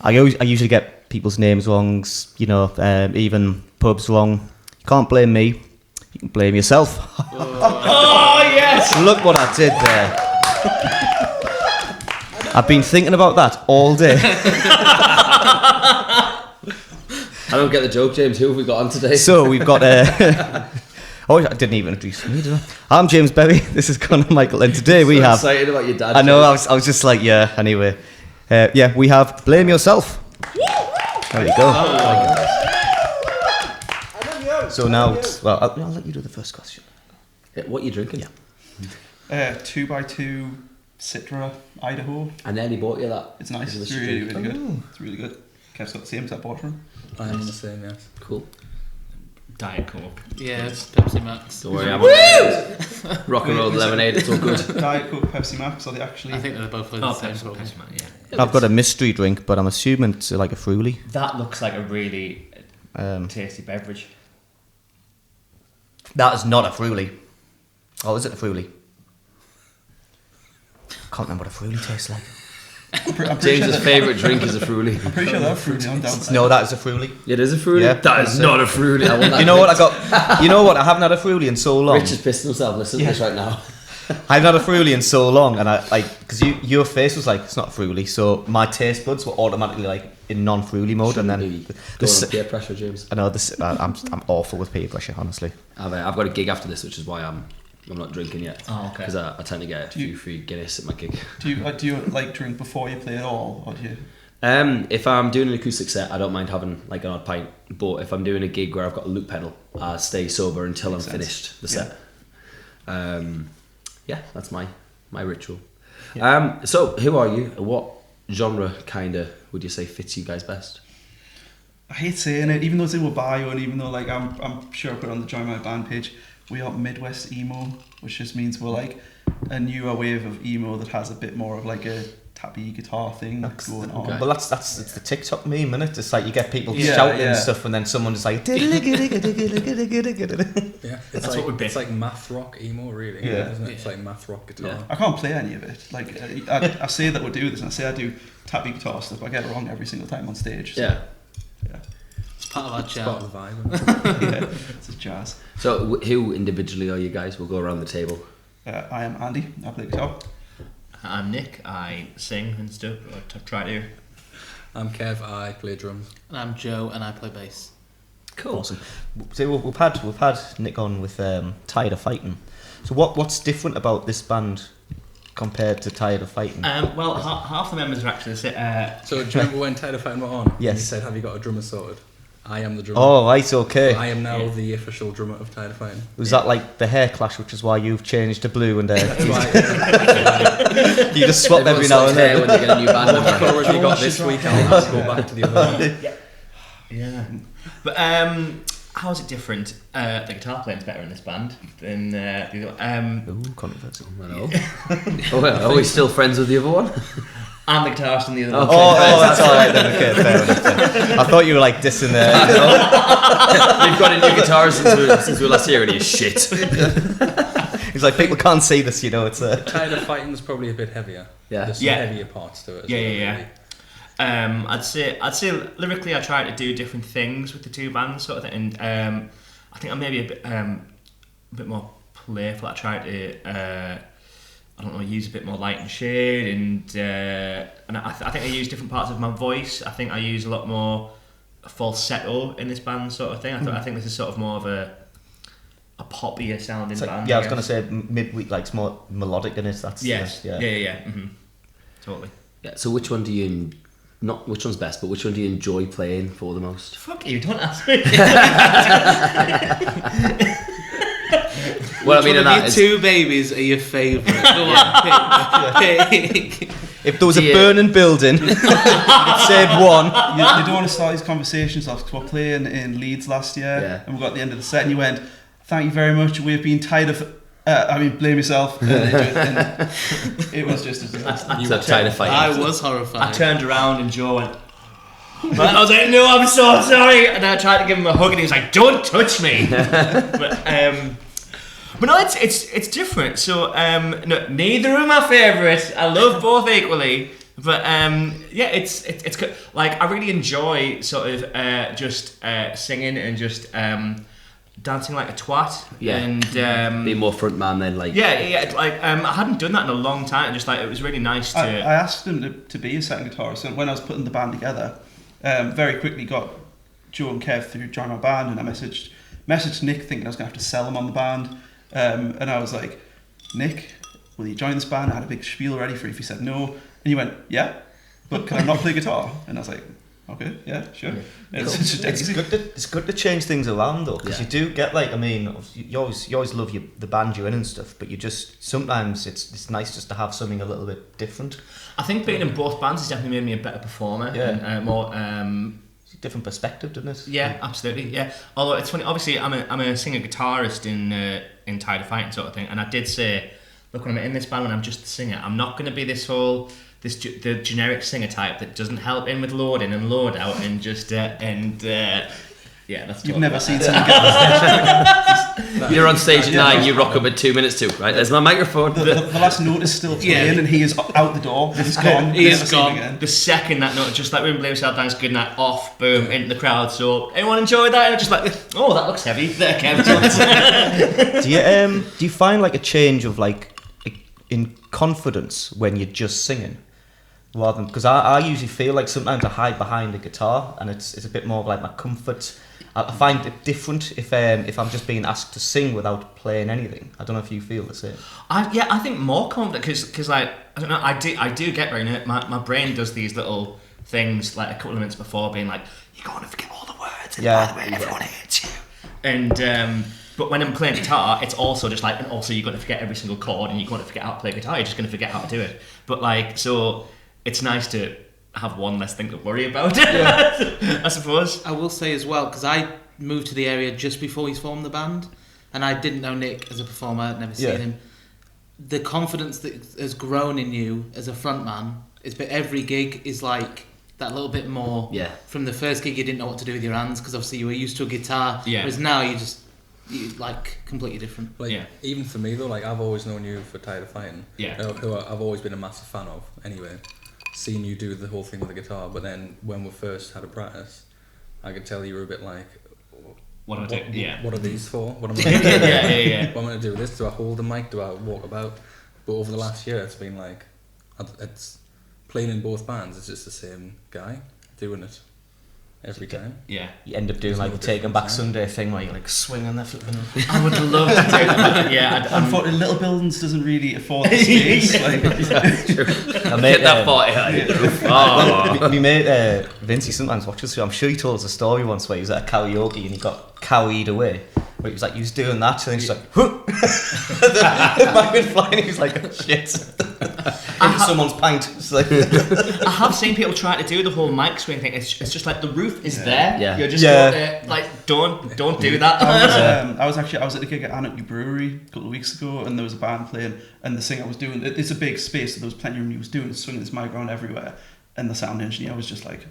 I usually get people's names wrong, you know, even pubs wrong. You can't blame me. You can blame yourself. Oh yes! Look what I did there. I've been thinking about that all day. I don't get the joke, James. Who have we got on today? So we've got oh, I didn't even introduce me, did I? I'm James Berry. This is Conor Michael, and today we have. Excited about your dad. I know. I was just like, yeah. Anyway, yeah, we have Blame Yourself. There you go. So now, well, I'll let you do the first question. What are you drinking? Yeah. 2x2 Citra, Idaho. I nearly bought you that. It's nice. It's really, really good. It's really good. Kev's got the same as I bought from. I am the same, yes. Cool. Diet Coke. Yes, Pepsi Max. Don't worry, I'm on rock and roll lemonade. It's all good. Diet Coke, Pepsi Max, or they actually? I think they're both the same. Pepsi Max, yeah. I've got a mystery drink, but I'm assuming it's like a Fruity. That looks like a really tasty beverage. That is not a Fruity. Oh, is it a Fruity? I can't remember what a Fruity tastes like. James's favourite drink is a Fruity. I'm pretty sure they're Fruity. I'm down. No, that is a Fruity. It is a Fruity? Yeah, that is not a Fruity. I want that. You know what I got? You know what? I haven't had a Fruity in so long. Rich is pissing himself. Listen to this right now. I've had a Fruity in so long, and I because your face was like it's not Fruity, so my taste buds were automatically like in non-Fruity mode, and then this peer pressure, James. I know this. I'm awful with peer pressure, honestly. I've got a gig after this, which is why I'm not drinking yet. Oh, okay. Because I tend to get a few free Guinness at my gig. Do you like drink before you play at all, or do you? If I'm doing an acoustic set, I don't mind having like an odd pint. But if I'm doing a gig where I've got a loop pedal, I stay sober until I'm finished the set. Yeah, that's my ritual. Yeah. So who are you? What genre kinda would you say fits you guys best? I hate saying it, even though it's in a bio, and even though like I'm sure I put it on the Join My Band page, we are Midwest emo, which just means we're like a newer wave of emo that has a bit more of like a tappy guitar thing going on. Well, it's the TikTok meme, isn't it? It's like you get people shouting and stuff, and then someone just like. Yeah, it's what we It's like math rock emo, really. Yeah, isn't it? It's like math rock guitar. Yeah. I can't play any of it. Like I say that we do this, and I say I do tappy guitar stuff. But I get it wrong every single time on stage. So, yeah. It's part of our It's part of the vibe. Yeah, it's just jazz. So who individually are you guys? We'll go around the table. I am Andy. I play guitar. I'm Nick. I sing and stuff. Or try to. I'm Kev. I play drums. And I'm Joe, and I play bass. Cool. Awesome. So we've had Nick on with Tired of Fighting. So what's different about this band compared to Tired of Fighting? Well, half the members are actually. So do you remember when Tired of Fighting were on? Yes. And you said, "Have you got a drummer sorted?" I am the drummer. Oh, right, okay. So I am now the official drummer of Tired of Fighting. Was that like the hair clash, which is why you've changed to blue and That's right. you just swap every now and then? When they get a new band. What colour have you got this week? I'll have to go back to the other one. Yeah. But how is it different? The guitar playing's better in this band than the other one. Ooh, controversial. I know. Oh, well, are we still friends with the other one? I'm the guitarist in the other one. Oh, that's alright then. Okay, fair enough then. I thought you were like dissing there. We've got a new guitarist since we were last here, and he's shit. He's like, people can't see this, you know. It's Tired of Fighting is probably a bit heavier. Yeah. There's some heavier parts to it. Yeah. I'd say lyrically I try to do different things with the two bands sort of thing, and I think I'm maybe a bit more playful. I try to use a bit more light and shade, and I think I use different parts of my voice. I think I use a lot more falsetto in this band sort of thing. I think this is sort of more of a poppier sounding band. Yeah, I was going to say midweek, like it's more melodic in it. That's yes, yeah. Mm-hmm. Totally. Yeah. So which one do you? Not which one's best, but which one do you enjoy playing for the most? Fuck you! Don't ask me. Well, I mean, one of your two babies are your favourite. Go on, pick. If there was a burning building, you'd save one. You don't want to start these conversations off because we're playing in Leeds last year, and we got to the end of the set, and you went, "Thank you very much. We've been tired of." Blame yourself. And it was just a disaster. You were tired of fighting. I was horrified. I turned around and Joe went. I was like, "No, I'm so sorry," and I tried to give him a hug, and he was like, "Don't touch me." But no, it's different. So no, neither are my favourites. I love both equally. But yeah, it's good. Like I really enjoy sort of just singing and just dancing like a twat. Yeah. And be more front man than like. yeah. Like I hadn't done that in a long time. Just like it was really nice to. I asked him to be a second guitarist, and when I was putting the band together, very quickly got Joe and Kev through Join My Band, and I messaged Nick thinking I was going to have to sell him on the band, and I was like, Nick, will you join this band? I had a big spiel ready for you if he said no, and he went, yeah, but can I not play guitar? And I was like, okay, yeah, sure. It's good to change things around though, because you do get like, I mean, you always love the band you're in and stuff, but you just sometimes it's nice just to have something a little bit different. I think being in both bands has definitely made me a better performer. Yeah. And more. Different perspective, doesn't it? Yeah, absolutely. Yeah. Although it's funny, obviously I'm a singer guitarist in Tide of Fighting sort of thing, and I did say, look, when I'm in this band, when I'm just a singer, I'm not going to be the generic singer type that doesn't help in with loading and load out and just yeah, that's. You've never seen someone get on stage. You're on stage at 9, you rock up at 2 minutes to. Right, there's my microphone. The last note is still playing, and he is out the door. He's gone. He is gone. The second that note, just like when Blue South Dance Good Night off, boom, into the crowd. So anyone enjoy that? And I'm just like, oh, that looks heavy. There, Kev. Do you find like a change of like in confidence when you're just singing? Rather than, because I usually feel like sometimes I hide behind the guitar, and it's a bit more of like my comfort. I find it different if I'm just being asked to sing without playing anything. I don't know if you feel the same. I think more confident because like I don't know, I do get very nervous. My brain does these little things like a couple of minutes before, being like, you're going to forget all the words, and by the way, everyone hates you. And but when I'm playing guitar, it's also just like, and also you're going to forget every single chord, and you're going to forget how to play guitar. You're just going to forget how to do it. But like, so it's nice to have one less thing to worry about, I suppose. I will say as well, because I moved to the area just before he's formed the band, and I didn't know Nick as a performer, I'd never seen him. The confidence that has grown in you as a frontman is, but every gig is like that little bit more. Yeah. From the first gig, you didn't know what to do with your hands because obviously you were used to a guitar. Yeah. Whereas now you like completely different. Like even for me though, like I've always known you for Tide of Fighting. Yeah. Who I've always been a massive fan of. Anyway. Seen you do the whole thing with the guitar, but then when we first had a practice, I could tell you were a bit like, what am I doing? Yeah. What are these for? What am I going to do? Yeah. What am I going to do with this? Do I hold the mic? Do I walk about? But over the last year, it's been like, it's playing in both bands. It's just the same guy doing it every time. Yeah. You end up doing like the Taking Back Sunday thing where you're like swinging that flipping. I would love to do that. Yeah. Unfortunately, Little Buildings doesn't really afford the space. I made that 40. Me mate Vince, he sometimes watches. So I'm sure he told us a story once where he was at a karaoke and he got carried away. Where he was like, he was doing that, and then he's like, huh! The mic went flying. He was like, oh, shit. Someone's pint. It's like I have seen people try to do the whole mic swing thing. It's just like the roof is there. Yeah. You're just like don't do that. I was at a gig at Anarchy Brewery a couple of weeks ago, and there was a band playing, and the singer was doing. It's a big space, so there was plenty of room. He was doing swinging his mic around everywhere, and the sound engineer was just like.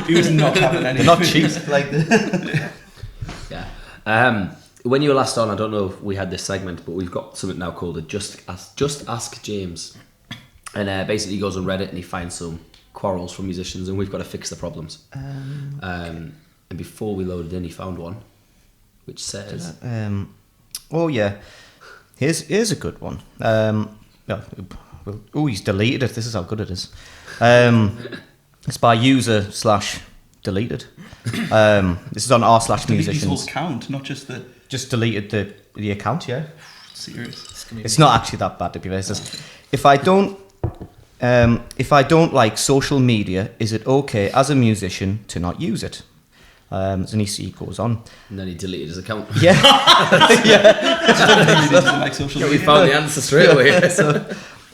He was not having any. They're not cheap like when you were last on, I don't know if we had this segment, but we've got something now called a Just Ask James, and basically he goes on Reddit and he finds some quarrels from musicians, and we've got to fix the problems. And before we loaded in, he found one which says, "Oh yeah, here's a good one." He's deleted it. This is how good it is. It's by user/deleted. This is on r/musicians. His whole account, not just the. Just deleted the account. Yeah. Serious. It's not actually that bad, to be fair. It says, if I don't like social media, is it okay as a musician to not use it? And he goes on. And then he deleted his account. Yeah. He doesn't like social media. We found the answer straight away. So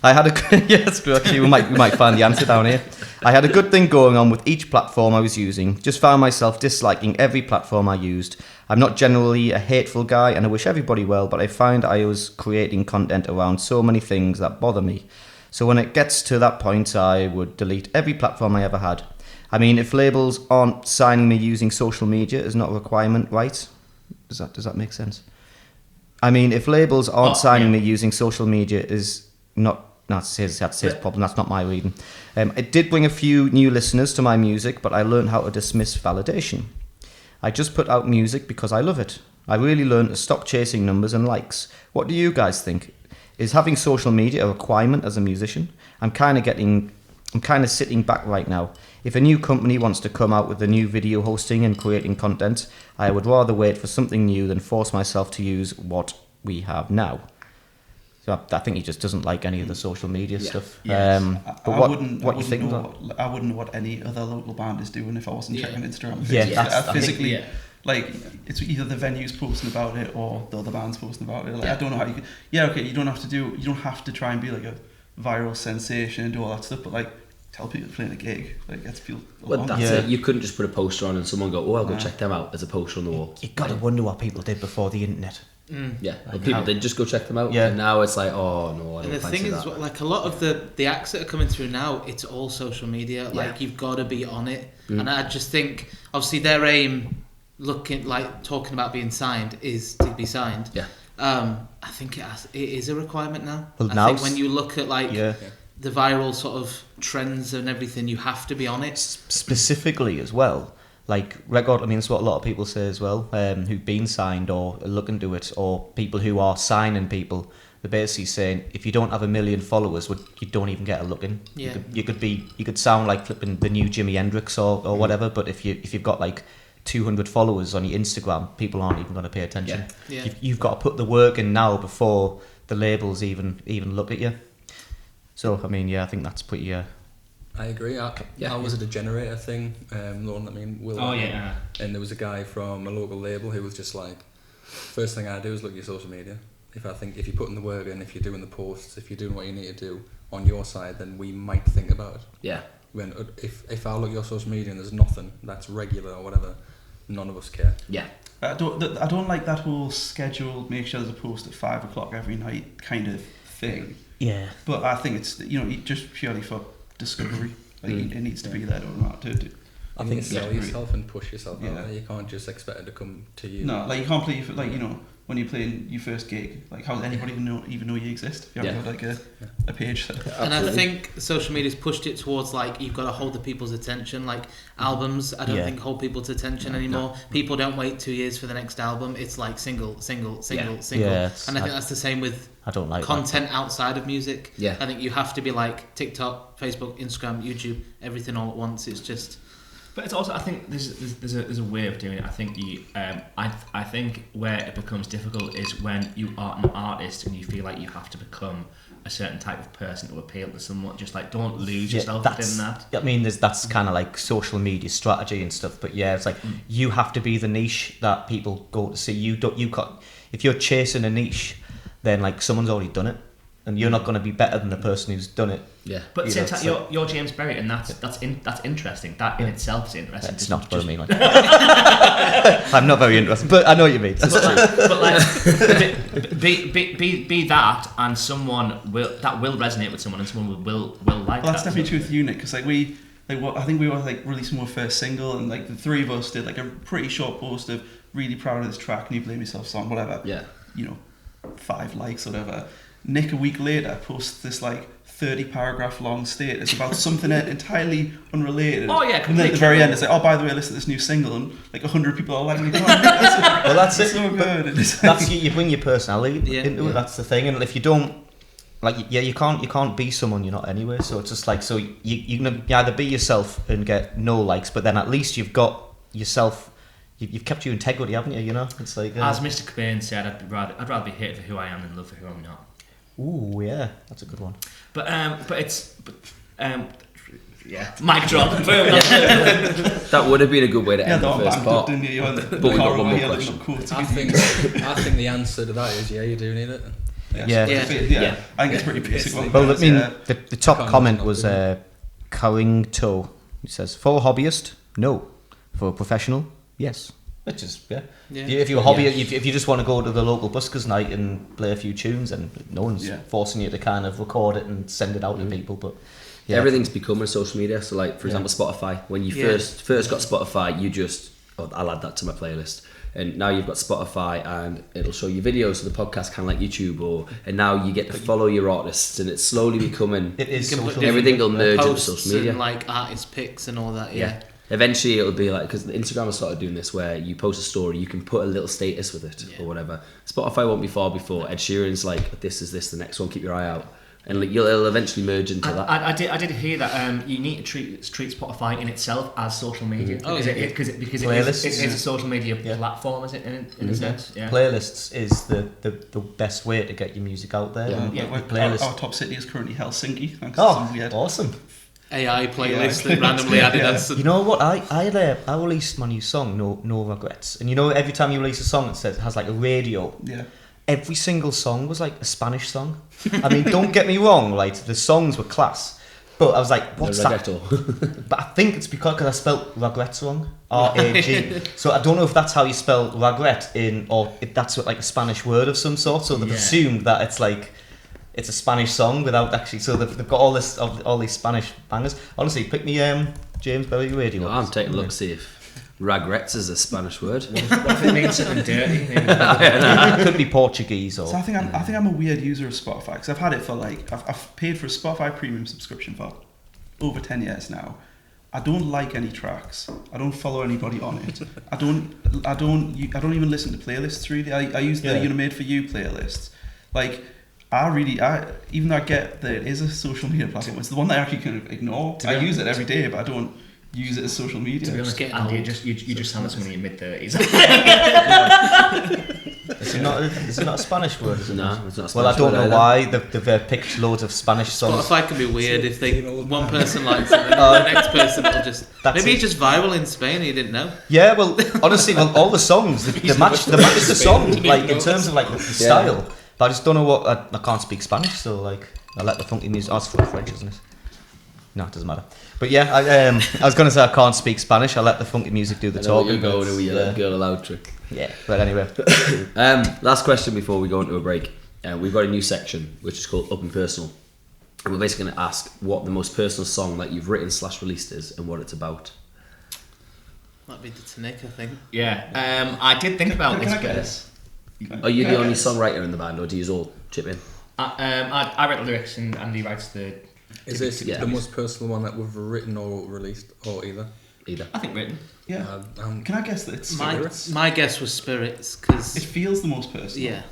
I had it's true, actually, we might find the answer down here. I had a good thing going on with each platform I was using. Just found myself disliking every platform I used. I'm not generally a hateful guy, and I wish everybody well, but I find I was creating content around so many things that bother me. So when it gets to that point, I would delete every platform I ever had. I mean, if labels aren't signing me using social media is not a requirement, right? Does that make sense? I mean, if labels aren't signing me using social media is not That's his problem. That's not my reading. It did bring a few new listeners to my music, but I learned how to dismiss validation. I just put out music because I love it. I really learned to stop chasing numbers and likes. What do you guys think? Is having social media a requirement as a musician? I'm kind of sitting back right now. If a new company wants to come out with a new video hosting and creating content, I would rather wait for something new than force myself to use what we have now. So I think he just doesn't like any of the social media stuff. Yes. But I what wouldn't you think? I wouldn't know what any other local band is doing if I wasn't checking Instagram. Yeah, I physically, like, it's either the venue's posting about it or the other band's posting about it. Like, I don't know how you could. Yeah, okay, you don't have to try and be like a viral sensation and do all that stuff, but like, tell people you're playing a gig. Like, gets people. Well, that's it. You couldn't just put a poster on and someone go, "Oh, I'll go check them out," as a poster on the wall. You gotta wonder what people did before the internet. Yeah, but people did just go check them out. Yeah. And now it's like, oh no, I don't And the fancy thing is, that. like, a lot of the acts that are coming through now, it's all social media. Like, you've got to be on it. And I just think, obviously, their aim, talking about being signed, is to be signed. Yeah. I think it is a requirement now. Well, I think when you look at the viral sort of trends and everything, you have to be on it. Specifically as well, like record. I mean, that's what a lot of people say as well, who've been signed or are looking to it, or people who are signing people. They're basically saying if you don't have 1 million followers, you don't even get a look in. Yeah. You could sound like flipping the new Jimi Hendrix or whatever, but if you've got like 200 followers on your Instagram, people aren't even going to pay attention. Yeah. You've got to put the work in now before the labels even look at you. So I mean, I think that's pretty. I agree. I was at a generator thing, Lauren, I mean, Will. Oh, yeah. And there was a guy from a local label who was just like, first thing I do is look at your social media. If you're putting the work in, if you're doing the posts, if you're doing what you need to do on your side, then we might think about it. Yeah. When if I look at your social media and there's nothing that's regular or whatever, none of us care. Yeah. I don't like that whole schedule. Make sure there's a post at 5 o'clock every night kind of thing. Yeah. But I think it's just purely for discovery. Like it needs to be there. I think sell yourself and push yourself out Yeah. there. You can't just expect it to come to you. No, like you can't play for, like, when you're playing your first gig. Like, how does anybody even know you exist if you haven't got like a page set up? And I think social media's pushed it towards, like, you've got to hold the people's attention. Like, albums, I don't think hold people's attention anymore. People don't wait 2 years for the next album. It's like single. Yeah, And I think that's the same with I don't like content outside of music. Yeah. I think you have to be like TikTok, Facebook, Instagram, YouTube, everything all at once. It's just... But it's also, I think there's a way of doing it. I think I think where it becomes difficult is when you are an artist and you feel like you have to become a certain type of person to appeal to someone. Just like, don't lose yourself within that. I mean, that's kind of like social media strategy and stuff. But yeah, it's like you have to be the niche that people go to see. You can't. If you're chasing a niche, then like someone's already done it, and you're not going to be better than the person who's done it. Yeah. But at the same time, you're James Berry, and that's interesting. That in itself is interesting. It's not what I mean. Like, I'm not very interested, but I know what you mean. But be that, and someone will resonate with someone, and someone will like. Well, that's that. definitely true with Unit, because I think we were like releasing our first single, and like the three of us did like a pretty short post of really proud of this track, and you blame yourself song, whatever. Yeah. 5 likes, whatever. Nick a week later posts this like 30-paragraph long status about something entirely unrelated. Oh, yeah, and then at the very end it's like, oh, by the way, listen to this new single, and like 100 people are like, oh, well, that's it. So good. That's you bring your personality into Yeah. it. That's the thing, and if you don't, like, you can't be someone you're not anyway. So it's just like, so you can either be yourself and get no likes, but then at least you've got yourself. You've kept your integrity, haven't you? It's like as Mr. Cobain said, I'd rather be hated for who I am than loved for who I'm not. Ooh, yeah, that's a good one. But mic drop. That would have been a good way to end the first part. Didn't you? But we got one more question. I think the answer to that is you do need it. Yeah. I think it's pretty basic. Well, I mean, the top comment was Carringto. He says, for a hobbyist, no. For a professional, yes. Which is, yeah. If you're a hobbyist, if you just want to go to the local buskers night and play a few tunes, and no one's forcing you to kind of record it and send it out to people. But everything's becoming social media. So, like, for example, Spotify. When you first got Spotify, you just, I'll add that to my playlist. And now you've got Spotify, and it'll show you videos of the podcast, kind of like YouTube. And now you get to follow your artists, and it's slowly becoming. It is You can put social everything will merge into posts social media. and like artist pics and all that. Yeah. Eventually it'll be like, because Instagram has started doing this where you post a story, you can put a little status with it or whatever. Spotify won't be far before. Ed Sheeran's like, this is this, the next one, keep your eye out. And like, it'll eventually merge into that. I did hear that you need to treat Spotify in itself as social media because Playlists. it is a social media platform, is it in a sense? Yeah. Playlists is the best way to get your music out there. Our top city is currently Helsinki. Thanks to some weird Awesome. AI playlist that randomly added us. You know what? I released my new song, No Regrets, and you know every time you release a song, it has like a radio. Yeah. Every single song was like a Spanish song. I mean, don't get me wrong, like the songs were class, but I was like, what's that? But I think it's because I spelled regrets wrong, R-A-G. So I don't know if that's how you spell regret or if that's like a Spanish word of some sort. So they've assumed that it's like. It's a Spanish song without actually. So they've got all these Spanish bangers. Honestly, pick me James Berry Radio. I'm taking a look, see if regrets is a Spanish word. What if it means something dirty? It could be Portuguese or. So I think I'm a weird user of Spotify because I've had it for like I've paid for a Spotify premium subscription for over 10 years now. I don't like any tracks. I don't follow anybody on it. I don't even listen to playlists really. I use the Made for You playlists. Like. Even though I get that it is a social media platform, it's the one that I actually kind of ignore. I use it every day, but I don't use it as social media. To be honest, Andy, you just sound like someone in your mid-30s. Is it not a Spanish word? Is it? No, it's not a Spanish word. Well, I don't know either. why they've picked loads of Spanish songs. Spotify can be weird if one person likes it and the next person will just. Maybe it's just viral in Spain and you didn't know. Yeah, well, honestly, all the songs they match the song, like in terms of like the style. But I just don't know what I can't speak Spanish, so like I let the funky music. Oh, it's French, isn't it? No, it doesn't matter. But yeah, I was gonna say I can't speak Spanish. I let the funky music do the talking. You're going with your girl aloud trick. Yeah, but anyway. Last question before we go into a break. We've got a new section which is called Up and Personal, and we're basically going to ask what the most personal song that you've written / released is and what it's about. That'd be to Nick, I think. Yeah, I did think about Can this. I guess? Are you the only songwriter in the band, or do you all chip in? I write the lyrics and Andy writes the. Is this the most personal one that we've written or released, or either? Either. I think written. Yeah. Can I guess that it's Spirits? My guess was Spirits because It feels the most personal. yeah.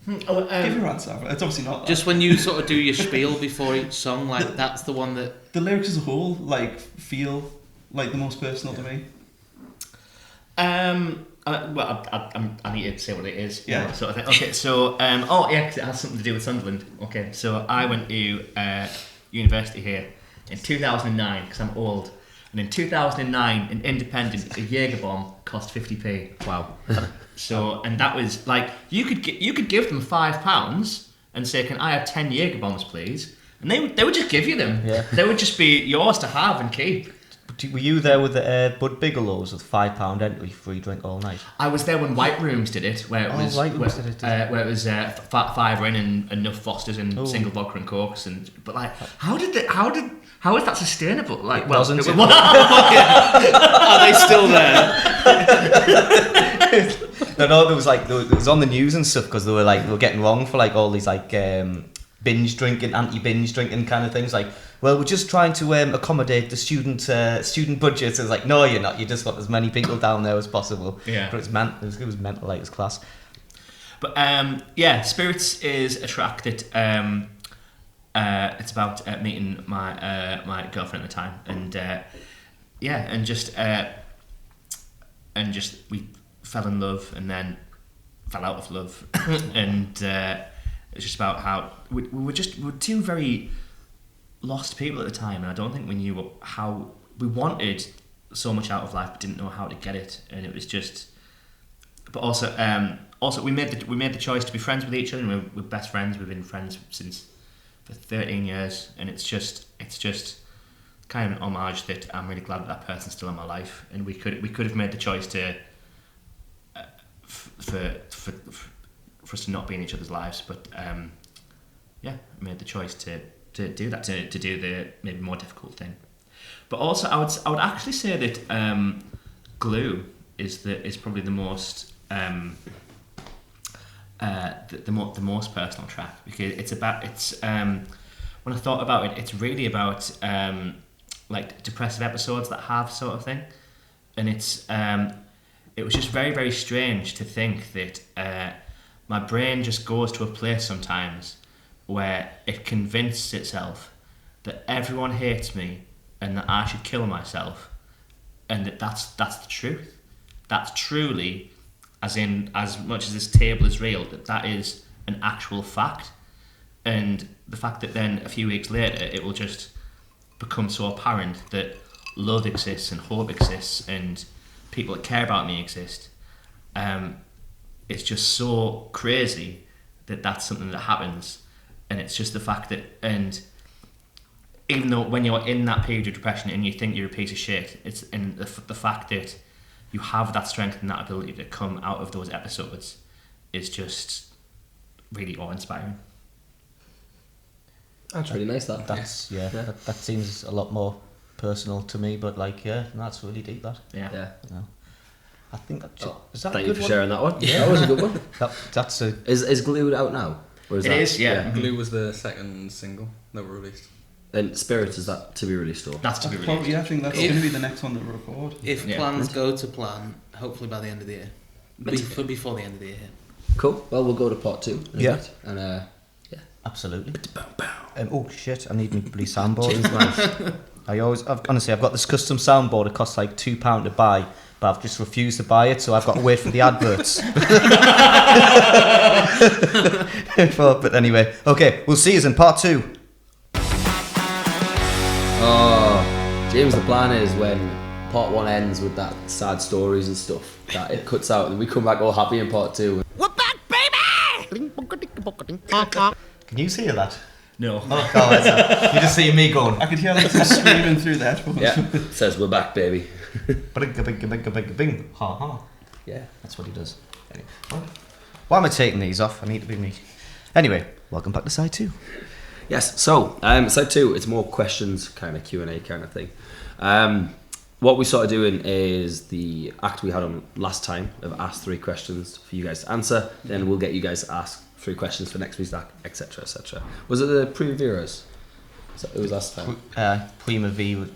Give your answer. It's obviously not that. Just when you sort of do your spiel before each song, like that's the one that The lyrics as a whole like feel like the most personal to me. I need to say what it is. Yeah. Sort of thing. Okay, so, because it has something to do with Sunderland. Okay, so I went to university here in 2009, because I'm old. And in 2009, an independent, a Jaeger bomb cost 50p. Wow. So, and that was like, you could give them £5 and say, can I have 10 Jaeger bombs, please? And they would just give you them. Yeah. They would just be yours to have and keep. Were you there with the Bud Bigelow's with £5 entry, free drink all night? I was there when White Rooms did it, where it was White Rooms did it. Where it was fiver in and enough Fosters and single vodka and cokes but like how is that sustainable? Like, well, wasn't it? are they still there? No, there was like it was on the news and stuff because they were getting wrong for like all these like binge drinking, anti-binge drinking kind of things. Like, well, we're just trying to accommodate the student budgets. It's like, no, you're not. You just want as many people down there as possible. Yeah. But it was mental, like, it was class. But Spirits is a track that it's about meeting my girlfriend at the time, and just we fell in love and then fell out of love, and it's just about how we were two very lost people at the time, and I don't think we knew how we wanted so much out of life but didn't know how to get it, and it was just. But also we made the choice to be friends with each other, and we're best friends. We've been friends for 13 years, and it's just kind of an homage that I'm really glad that person's still in my life, and we could have made the choice to for us to not be in each other's lives, but we made the choice to do that, to do the maybe more difficult thing. But also I would actually say that Glue is probably the most the most personal track, because when I thought about it, it's really about like depressive episodes that have sort of thing, and it was just very, very strange to think that my brain just goes to a place sometimes where it convinces itself that everyone hates me and that I should kill myself, and that's the truth. That's truly, as much as this table is real, that is an actual fact. And the fact that then a few weeks later it will just become so apparent that love exists and hope exists and people that care about me exist, it's just so crazy that that's something that happens. And it's just the fact that, and even though when you're in that period of depression and you think you're a piece of shit, it's in the fact that you have that strength and that ability to come out of those episodes is just really awe-inspiring. That's really nice. That's that seems a lot more personal to me, but like that's really deep. That Yeah. I think that is that Thank a you good for one? sharing that one. Yeah, that was a good one. That's a Is Glued out now? Or is It that, is, yeah. Glue was the second single that were released. And Spirit, is that to be released or? That's to be Probably, released. I think that's going to be the next one to record. If Yeah. plans go to plan, hopefully by the end of the year. Before the end of the year. Cool. Well, we'll go to part 2. in a Yeah. bit. And absolutely. Oh shit! I need my bloody soundboard. James man. Honestly, I've got this custom soundboard. It costs like £2 to buy, but I've just refused to buy it, so I've got to wait for the adverts. But anyway, okay, we'll see you in part 2. Oh, James, the plan is when part 1 ends with that sad stories and stuff, that it cuts out and we come back all happy in part 2. We're back, baby! Can you hear that? No. Oh, God, you just see me going. I could hear like some screaming through the headphones. Yeah, says we're back, baby. Bing, ha ha. Yeah. That's what he does. Anyway, why am I taking these off? I need to be me. Anyway, welcome back to side 2. Yes, so side 2, it's more questions, kind of Q&A kind of thing. What we started doing is the act we had on last time of ask 3 questions for you guys to answer, then we'll get you guys to ask 3 questions for next week's act, etc, etc. Was it the Primaveras? So it was last time. Primaveras.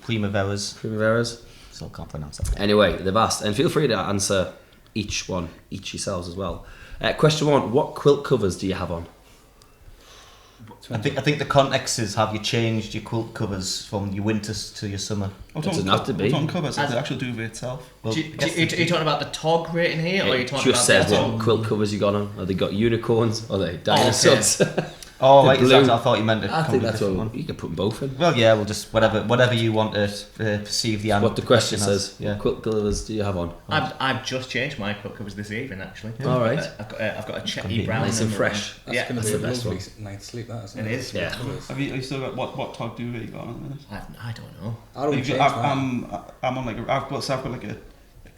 Still can't pronounce that. Anyway, they've asked, and feel free to answer each yourselves as well. Question 1, what quilt covers do you have on? I think the context is, have you changed your quilt covers from your winters to your summer? It doesn't have to be. What's on covers? Is the actual duvet itself? Well, Are you talking about the tog rating here, or are you It talking just about says the what quilt covers you got on. Are they got unicorns? Are they dinosaurs? Oh, The right, blue. I thought you meant a I think completely that's different what one. you can put them both in. Well, yeah, we'll just whatever you want to perceive the answer. What the question as. says. Yeah. What quilt covers do you have on? I've just changed my quilt covers this evening, actually. All right. I've got a chetty be brown. Nice and and- fresh. That's Yeah, going to that's be a the best lovely one. night's sleep, that isn't It it? is. Yeah. Have you still got what tog duvet you got on at the minute? I don't know. I don't You've change got- mine. I'm on like I've got like a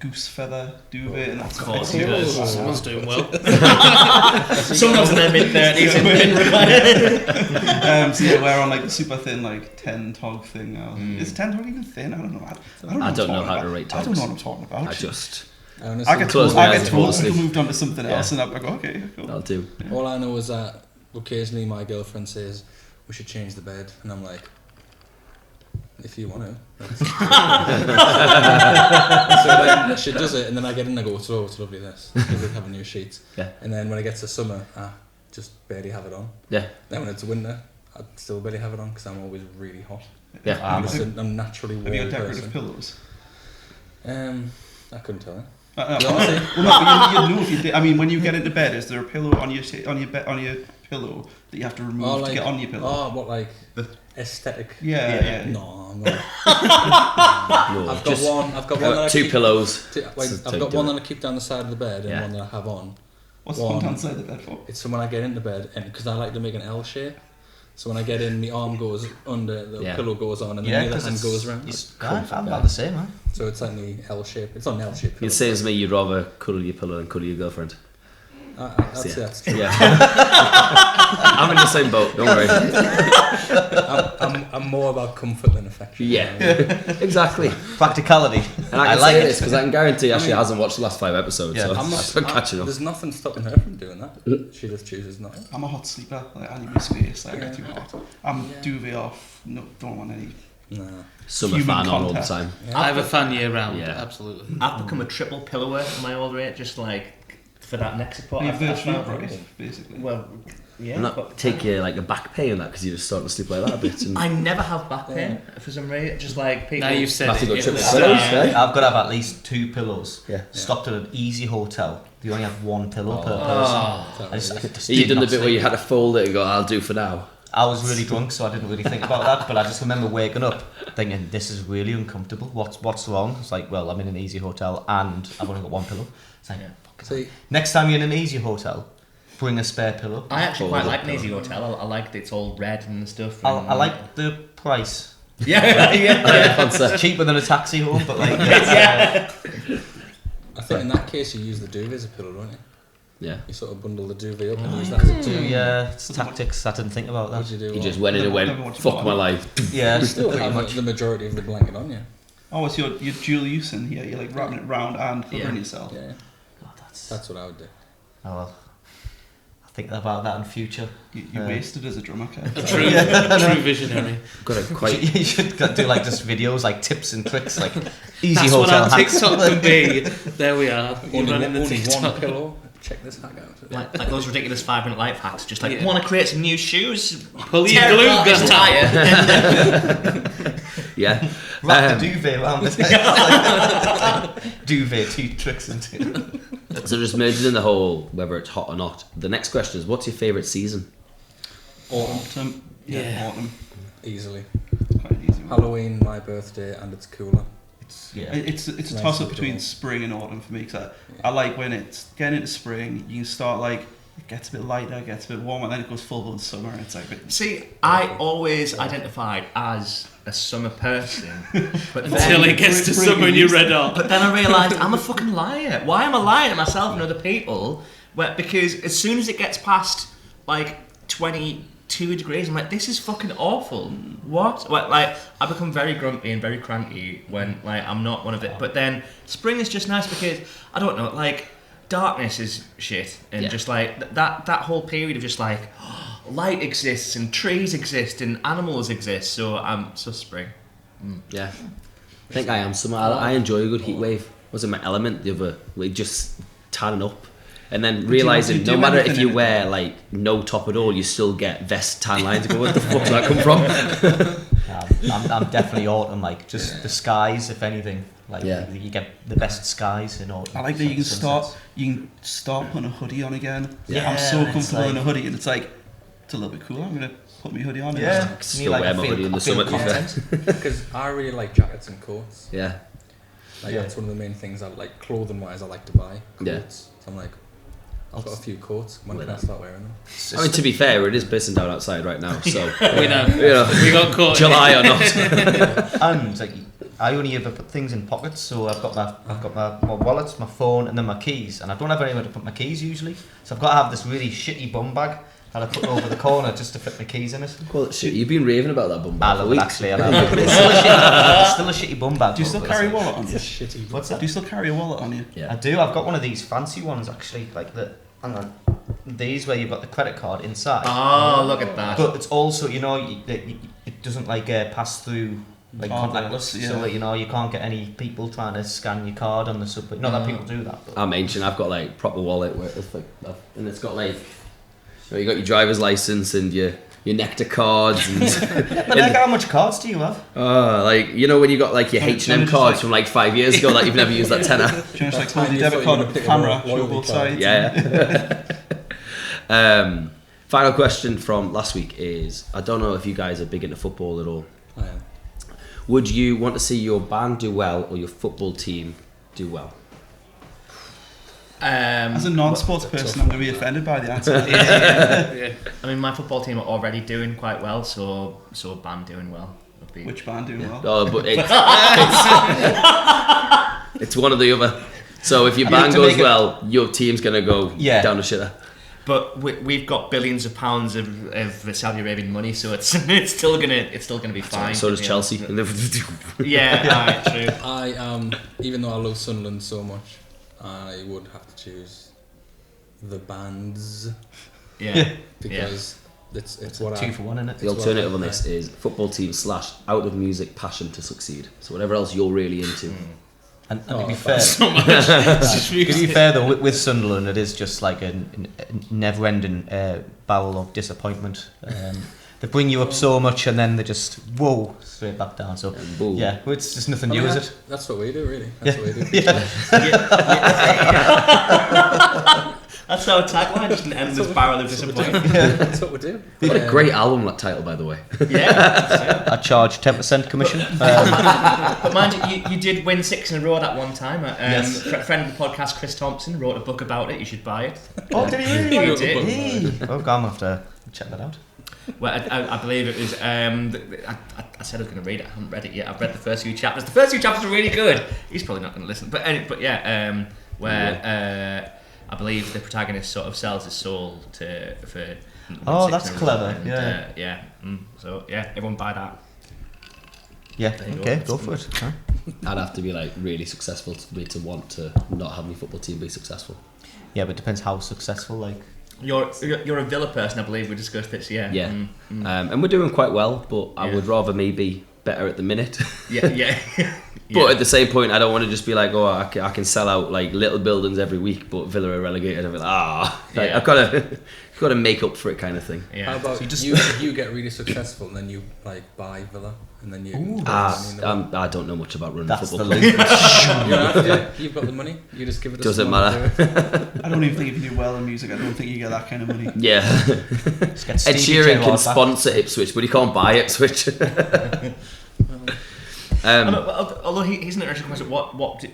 goose feather duvet, and that's Of course what he does. Someone's doing well. Someone's in their mid-30s. So yeah, we're on like a super thin like 10 tog thing now. Is 10 tog even thin? I don't know. I don't know how to rate I don't togs. know what I'm talking about. I just Honestly, I get Close told my I eyes get and fall told to asleep. moved on to something else, Yeah. and I'm like, okay, cool. that'll do. all I know is that occasionally my girlfriend says we should change the bed, and I'm like, if you want to. So then she does it, and then I get in and I go, it's lovely this. Because they have a new sheet. Yeah. And then when it gets to summer, I just barely have it on. Yeah. Then when it's winter, I still barely have it on because I'm always really hot. Yeah. I'm naturally warm Have you got decorative person. pillows? I couldn't tell you. Well, Honestly. no, but you know if you did. I mean, when you get into bed, is there a pillow on your pillow that you have to remove to get on your pillow? Oh, what, like aesthetic? Yeah. No, I'm not. No, I've got one that I 2 keep, pillows. I've got one that I keep down the side of the bed and Yeah. one that I have on. What's the one. one outside the bed for? It's so when I get into bed, and because I like to make an L shape, so when I get in, my arm goes under, the Yeah. pillow goes on, and then the other hand goes around. I'm about the same, man. So it's like the L shape. It's not an L shape. You'd say as me, you'd rather cuddle your pillow than cuddle your girlfriend. I'd say that's true. Yeah. I'm in the same boat. Don't worry. I'm more about comfort than affection. Yeah, exactly. Practicality. And I can like say it this because I can guarantee Ashley hasn't watched the last 5 episodes, Yeah. so I'm I'm catching up. There's nothing stopping her from doing that. She just chooses not to. I'm a hot sleeper. Like, I need my space. Like, I get too hot. I'm duvet off. No, don't want any. Nah. Summer Human fan on all the contact. time. I have a fan year round. Yeah. Absolutely. I've become a triple pillower at my old rate, just like for that neck support. You're I've virtually found- upright, basically. Well, yeah. And that but take you like a back pain and that because you're just starting to sleep like that a bit. And I never have back pain for some reason. Just like people. Now you've said Have to go it. triple it's- pillows, Yeah. I've got to have at least 2 pillows. Yeah. Stopped at an easy hotel. You only have 1 pillow per person. Oh. I just you did done the not bit where you sleep. had to fold it and go, I'll do for now. I was really drunk, so I didn't really think about that. But I just remember waking up thinking, "This is really uncomfortable. What's wrong?" It's like, well, I'm in an easy hotel and I've only got 1 pillow. It's like, fucking See, next time you're in an easy hotel, bring a spare pillow. I actually Fold quite it like an pillow. easy hotel. I like that it's all red and stuff. I like the price. Yeah, yeah. It's cheaper than a taxi home, but like, Yeah. I think in that case you use the duvet as a pillow, don't you? Yeah. You sort of bundle the duvet up and use that as a pillow. yeah, it's tactics. I didn't think about What that. do you do? You just went in and Never went, watched fuck it. my life. Yeah, still pretty have much. the majority of the blanket on you. Oh, it's your dual use in here. You're like wrapping it round and covering Yeah. yourself. Yeah, Oh, that's. that's what I would do. Oh well. I'll think about that in future. You wasted as a drummer, Kev. A true visionary. Got a quite. You should do like just videos, like tips and tricks, like easy That's hotel what our hacks. TikTok can be. There we are. You're running the Only TikTok. one pillow. Check this hack out. Like those ridiculous 5-minute life hacks. Just like, Yeah. want to create some new shoes? Pull your Tear glue apart this gun. tire. Yeah. Wrap the duvet around the duvet, 2 tricks into. So just merging in the whole, whether it's hot or not. The next question is, what's your favourite season? Autumn. Yeah. Autumn. Easily. Quite an easy one. Halloween, my birthday, and it's cooler. Yeah. It's a Nice toss up and between cool. spring and autumn for me because I like when it's getting into spring. You can start like it gets a bit lighter, gets a bit warmer, and then it goes full blown summer, and it's like a bit. See, I always identified as a summer person, but Until then, it gets to Bring summer and it you're east. red hot. but then I realised I'm a fucking liar. Why am I lying to myself and other people? Because as soon as it gets past like 22 degrees, I'm like, this is fucking awful. What? Like, I become very grumpy and very cranky when like I'm not one of it. But then spring is just nice because I don't know, like darkness is shit, and Yeah. just like that whole period of just like light exists and trees exist and animals exist. So spring. Yeah. I think I am summer. I enjoy a good heat wave. Was in my element the other week, just tanning up. And then realising do no matter if anything you in it? wear like no top at all, you still get vest tan lines. Go, where the fuck did that come from? I'm definitely autumn, like just the skies, if anything. Like Yeah. you get the best skies in autumn. I like that you can Sunsets. start putting a hoodie on again. Yeah, I'm so it's comfortable like- in a hoodie, and it's like it's a little bit cool. I'm gonna put my hoodie on. Yeah, I still wear my hoodie in the summer, to be fair. Because I really like jackets and coats. Yeah. Like Yeah. that's one of the main things I like. Clothing wise, I like to buy Yeah. coats. So I'm like, I've got a few coats. When can I Well, start wearing them? I mean, to be fair, it is pissing down outside right now, so We know. you know, We got caught. July or not. And like, I only ever put things in pockets, so I've got my wallet, my phone, and then my keys, and I don't have anywhere to put my keys usually. So I've got to have this really shitty bum bag that I put over the corner just to fit my keys in it. Well, shit, you've been raving about that bum I bag for love it weeks. actually. I love it. It's still a shitty bum bag. Do you still but carry a it's like- wallet on you? Shitty. What's Do that? you still carry a wallet on you? Yeah. I do. I've got one of these fancy ones actually, like hang on, these where you've got the credit card inside. Oh, look at that. But it's also, you know, it doesn't like pass through like Oh, contactless, yeah. so that, you know, you can't get any people trying to scan your card on the subway. Not that people do that, but I'm ancient. I've got like proper wallet where it's like, and it's got like, you got your driver's license and your nectar cards and but like, how much cards do you have? like you know when you got like your And H&M it's cards like- from like 5 years ago that you've never used that tenner. Do you just like hold Tiny your debit so card you up can the pick a camera, show loyalty both card. sides? Yeah. Final question from last week is, I don't know if you guys are big into football at all. I am. Would you want to see your band do well or your football team do well? As a non-sports person, I'm going to be offended by the answer. Yeah. I mean, my football team are already doing quite well, so band doing well would be. Which band doing well? Oh, but it's one or the other. So if your You have band to goes make it- well, your team's gonna go Yeah. down the shitter. But we've got billions of pounds of Saudi Arabian money, so it's still gonna be fine. So does Chelsea. Yeah, true. I even though I love Sunderland so much, I would have to choose the bands Yeah, because it's what Two I for one, innit? The alternative on this is football team / out of music passion to succeed. So whatever else you're really into. And to be fair, so much. to be fair though, with Sunderland, it is just like a never-ending barrel of disappointment. They bring you up so much, and then they just straight back down. So And boom. yeah, it's just nothing new, is it? That's what we do, really. That's what we do. That's our tagline, just an endless barrel of disappointment. That's what we do. What a great album that title, by the way. Yeah. I charge 10% commission. But mind you did win 6 in a row that one time. Yes. A friend of the podcast, Chris Thompson, wrote a book about it. You should buy it. Oh, did he really? He write did. it? Hey. Oh, God, I'm gonna have to check that out. Well, I believe it was. I said I was going to read it. I haven't read it yet. I've read the first few chapters. The first few chapters are really good. He's probably not going to listen. But yeah, I believe the protagonist sort of sells his soul for. Oh, 6 that's in a row, clever, and, yeah. yeah. So yeah, everyone buy that. Yeah, There you okay, go. go for it. Huh? I'd have to be like really successful for me to want to not have my football team be successful. Yeah, but it depends how successful. Like, You're a Villa person, I believe. We discussed this. Yeah. Yeah. Mm. And we're doing quite well, but I Yeah. would rather me be better at the minute. Yeah. But at the same point, I don't want to just be like, oh, I can sell out like little buildings every week, but Villa are relegated. I'm like, like, Yeah. I've got to make up for it, kind of thing. Yeah. How about So you you get really successful and then you like buy Villa and then you. I don't know much about running that's football. the link. You've got the money. You just give it. To Doesn't someone to matter. do it. I don't even think if you do well in music, I don't think you get that kind of money. Yeah. Just get Ed Stevie Sheeran J can Ward back. sponsor Ipswich, but he can't buy Ipswich. Although here's an interesting question. What do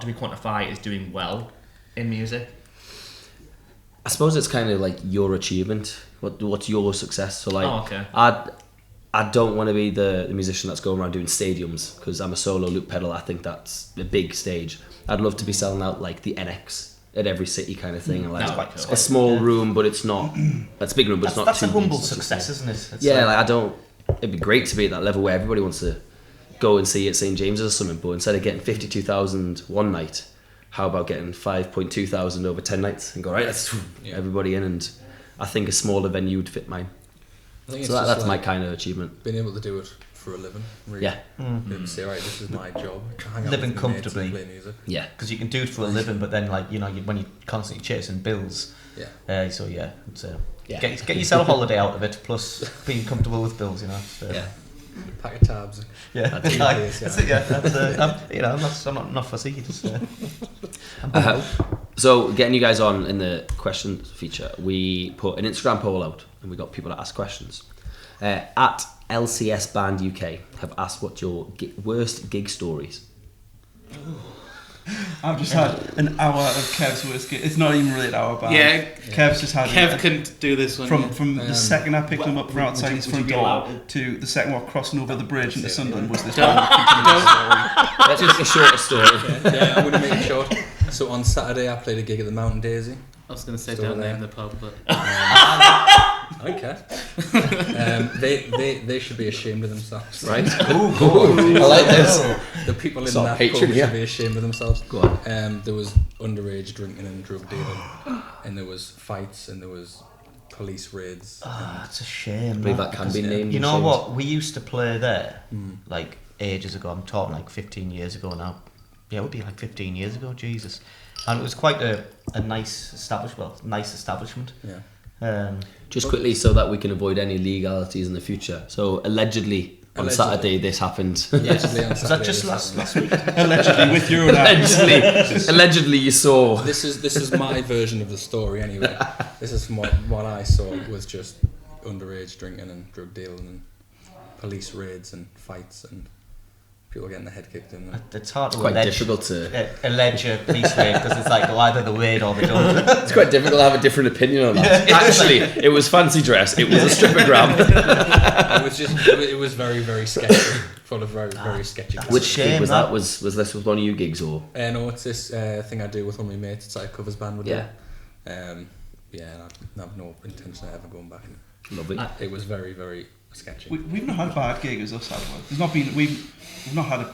we quantify as doing well in music? I suppose it's kind of like your achievement. What's your success? So like, Oh, okay. I don't want to be the musician that's going around doing stadiums because I'm a solo loop pedal. I think that's a big stage. I'd love to be selling out like the NX at every city kind of thing, and like That's quite cool. a small room, but it's not. That's a big room, but it's not That's too a humble big, so it's success, just- isn't it? It's Yeah, like I don't. It'd be great to be at that level where everybody wants to go and see it at St James's or something. But instead of getting 52,000 one night, how about getting 5,200 over 10 nights and go right? Let's everybody in, and I think a smaller venue would fit mine. I think So it's just that's my like kind of achievement. being able to do it for a living. Really. Yeah, Be able to say, right, this is my job. Hang out Living with my mates and comfortably. play music. yeah. because you can do it for a living, but then like when you're constantly chasing bills. Yeah. So yeah, it's, Yeah. get yourself a holiday out of it, plus being comfortable with bills. So, Yeah. Pack of tabs. Yeah, That's it. that's it. Yeah, that's, I'm not fussy. Just, So getting you guys on in the questions feature, we put an Instagram poll out and we got people to ask questions. At LCS Band UK have asked what your worst gig stories. I've just had an hour of Kev's worst gig. It's not even really our band. Yeah. Kev's just had Kev can do this one. from the second I picked him up from outside his front be door allowed to the second one crossing over the bridge into Sunderland was this Don't- one. Let's make a shorter story. Yeah, I'm going to make it short. So on Saturday I played a gig at the Mountain Daisy. I was going to say Still don't there. name the pub, but Okay. They should be ashamed of themselves. Right? I like this. The people in Sort that of pub Patreon, yeah. should be ashamed of themselves. Go on. There was underage drinking and drug dealing, and there was fights, and there was police raids. it's a shame. I believe that can be named. You and know shamed. what? We used to play there like ages ago. I'm talking like 15 years ago now. Yeah, it would be like 15 years ago. Jesus, and it was quite a nice establishment. Yeah. Just quickly, so that we can avoid any legalities in the future. So allegedly on Allegedly. Saturday this happened. Allegedly on Was that Saturday just this last happened. week? Allegedly with you and I. allegedly you saw. This is my version of the story anyway. This is from what I saw was just underage drinking and drug dealing and police raids and fights and people getting their head kicked in there. It's hard to Quite allege, difficult to. allege a police raid because it's like either the raid or the don't. It's quite difficult to have a different opinion on that. Actually, it was fancy dress. It was a strippogram. It was very, very sketchy. Full of very, very sketchy. Which shame, gig was that. that? Was this with one of you gigs or? No, it's this thing I do with one of my mates. It's like a covers band with Yeah. them. And I have no intention of ever going back. Lovely. It was very, very sketchy. We've not had a bad gig as us, have we? There's not been. We've not had a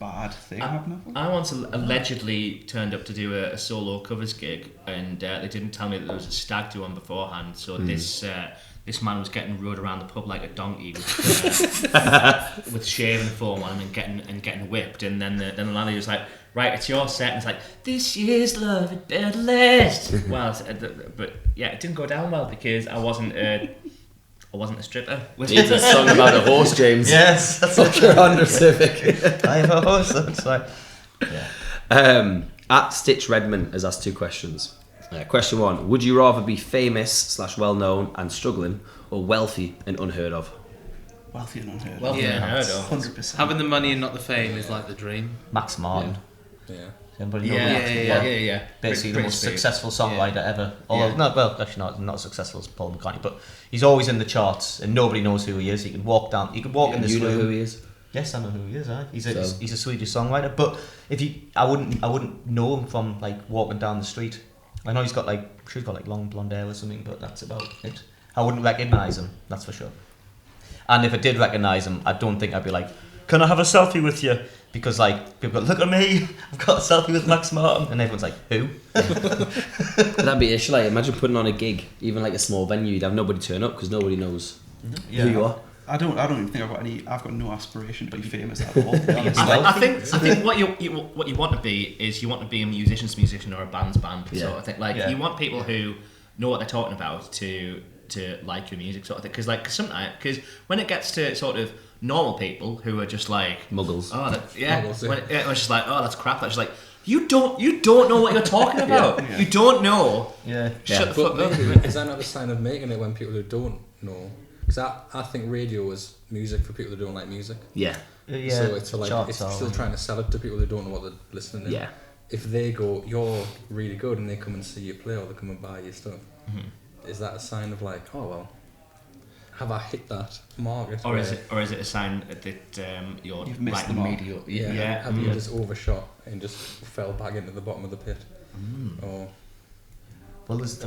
bad thing happen. Have we? I once allegedly turned up to do a solo covers gig, and they didn't tell me that there was a stag do on beforehand. So this man was getting rode around the pub like a donkey with shaving foam on him and getting whipped. And then the landlady was like, "Right, it's your set." And it's like, "This year's love had better last." Well, but yeah, it didn't go down well because I wasn't a stripper. It's a song about a horse, James. Yes, that's Ultra Honda Civic. I have a horse. That's like, yeah. At Stitch Redmond has asked 2 questions. Question 1: would you rather be famous / well known and struggling, or wealthy and unheard of? Wealthy and unheard. Well, Yeah. unheard of. 100%. Having the money and not the fame is like the dream. Max Martin. Yeah. Anybody know Yeah, Max? yeah. Basically, the Brit- most British successful songwriter ever. Although, Yeah. actually not as successful as Paul McCartney, but he's always in the charts, and nobody knows who he is. He can walk in this You know room. who he is? Yes, I know who he is. He's So- a Swedish songwriter, but I wouldn't know him from like walking down the street. I know she's got like long blonde hair or something, but that's about it. I wouldn't recognise him, that's for sure. And if I did recognise him, I don't think I'd be like, "Can I have a selfie with you?" Because like people go, "Look at me, I've got a selfie with Max Martin," and everyone's like, "Who?" That'd be issue. Like, imagine putting on a gig, even like a small venue, you'd have nobody turn up because nobody knows who you are. I don't even think I've got no aspiration to be famous at all. To be honest. I think what you want to be is you want to be a musician's musician or a band's band. Yeah. So I think you want people who know what they're talking about to like your music, sort of thing. Because sometimes when it gets to sort of normal people who are just like Muggles. oh Muggles, when it was just like, oh, that's crap. That's just like you don't know what you're talking about. Yeah. You don't know. Yeah. Shut the But fuck up. maybe, is that not a sign of making it when people who don't know? Because I think radio is music for people who don't like music. Yeah. Yeah. So it's for charts it's are, still trying to sell it to people who don't know what they're listening to. Yeah. If they go, "You're really good," and they come and see you play or they come and buy your stuff, is that a sign of like, oh well, have I hit that market? Or is it a sign that you're You've missed like the mark. mediocre? Yeah. Have you just overshot and just fell back into the bottom of the pit? Or Well, most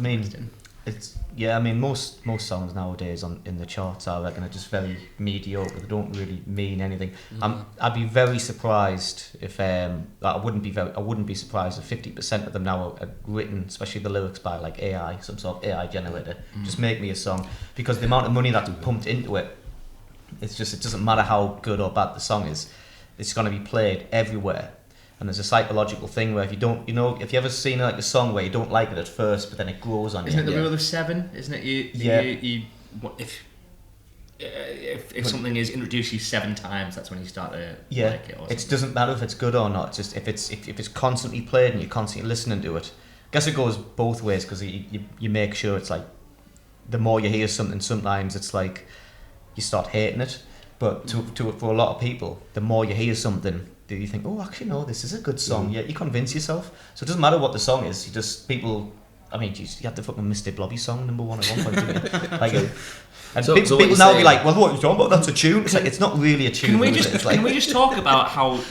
songs nowadays in the charts, I reckon, are just very mediocre. They don't really mean anything. I'd be very surprised if I wouldn't be surprised if 50% of them now are written, especially the lyrics, by like AI, some sort of AI generator. Just make me a song, because the amount of money that's pumped into it, it doesn't matter how good or bad the song is. It's going to be played everywhere. And there's a psychological thing where if you ever seen like a song where you don't like it at first, but then it grows on you. Isn't it the rule of 7? Isn't it if something is introduced you 7 times, that's when you start to like it. Or It doesn't matter if it's good or not. It's just if it's constantly played and you're constantly listening to it. I guess it goes both ways, because you make sure it's like the more you hear something, sometimes it's like you start hating it. But for a lot of people, the more you hear something, you think, oh, actually, no, this is a good song. Yeah, you convince yourself. So it doesn't matter what the song is. You had the fucking Mr. Blobby song #1 at one point, didn't you? Like, and So people what you're now saying- be like, well, what are you talking about? That's a tune. It's like, it's not really a tune. Can we is just it? It's like, can we just talk about how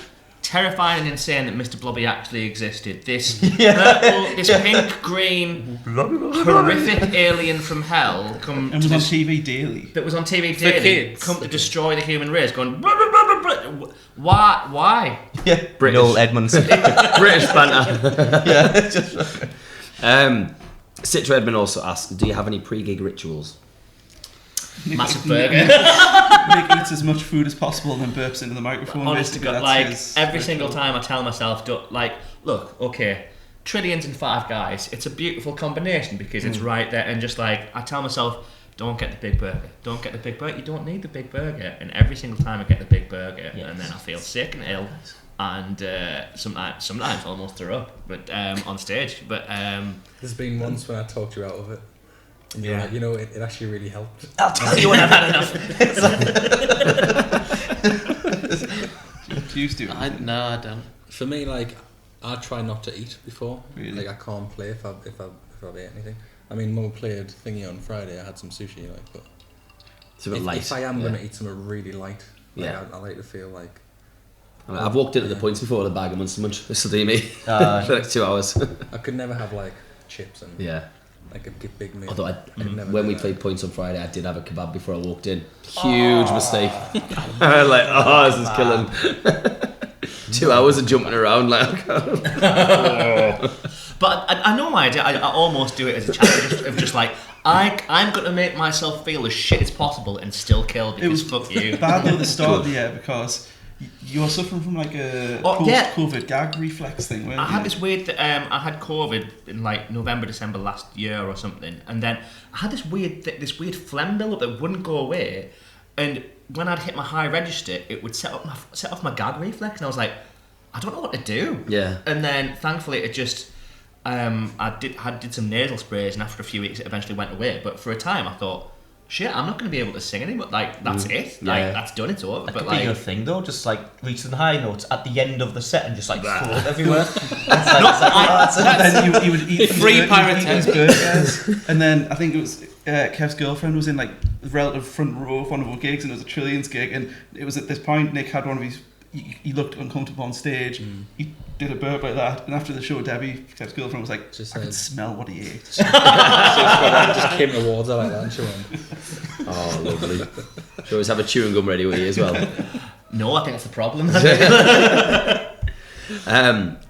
terrifying and insane that Mr. Blobby actually existed? This purple, this pink, green, horrific alien from hell come And to was on this, TV daily. that was on TV For daily, kids. come to destroy the human race, going "Blah, blah, blah, blah, blah." Why? yeah, British. Noel Edmonds. British banter. Yeah, it's just Stitch Redmond also asks, do you have any pre-gig rituals? Massive burger. Nick eats as much food as possible and then burps into the microphone. Honest to basically. God, That's like his every ritual. single time I tell myself, look, okay, Trillions and Five Guys, it's a beautiful combination because it's right there, and just like I tell myself, don't get the big burger, don't get the big burger, you don't need the big burger, and every single time I get the big burger, and then I feel sick and ill, and sometimes almost throw up, but on stage, but there's been once when I talked you out of it. And you're like, it actually really helped. I'll tell you when I've had enough. You do. No, I don't. For me, like, I try not to eat before. Really? Like, I can't play if I've ate anything. I mean, Mo played thingy on Friday. I had some sushi, like, but It's a bit if, light. if I am gonna eat something really light, like, Yeah. I like to feel like I've walked into the points before with a bag of Munster Munch. This will do me for like 2 hours. I could never have like chips and Yeah. like a big meal. Although could never when do we that. played points on Friday, I did have a kebab before I walked in. Huge mistake. I was like, oh, this is killing. 2 hours of jumping around like. But I know I do. I almost do it as a challenge of just like I'm going to make myself feel as shit as possible and still kill because It was fuck you. bad though at the start of the year because you're suffering from like a post-COVID gag reflex thing, weren't you? I had this weird. I had COVID in like November, December last year or something, and then I had this weird phlegm build up that wouldn't go away, and when I'd hit my high register, it would set off my gag reflex, and I was like, I don't know what to do. Yeah. And then thankfully it just. I did some nasal sprays, and after a few weeks it eventually went away. But for a time I thought, shit, I'm not going to be able to sing anymore. Like that's it. Like Yeah. that's done. It's over. That But could be your like, thing though, just like reaching the high notes at the end of the set and just like throw it everywhere. Then you would eat Free these pyrotechnics. burgers, and then I think it was Kev's girlfriend was in like the relative front row of one of our gigs, and it was a Trillions gig, and it was at this point Nick had one of his. He looked uncomfortable on stage. He did a burp like that, and after the show, Debbie, Kev's girlfriend, was like, Just "I could said- smell what he ate." just came towards her like that and she went, Oh, lovely. Should always have a chewing gum ready with you as well. no, I think that's the problem.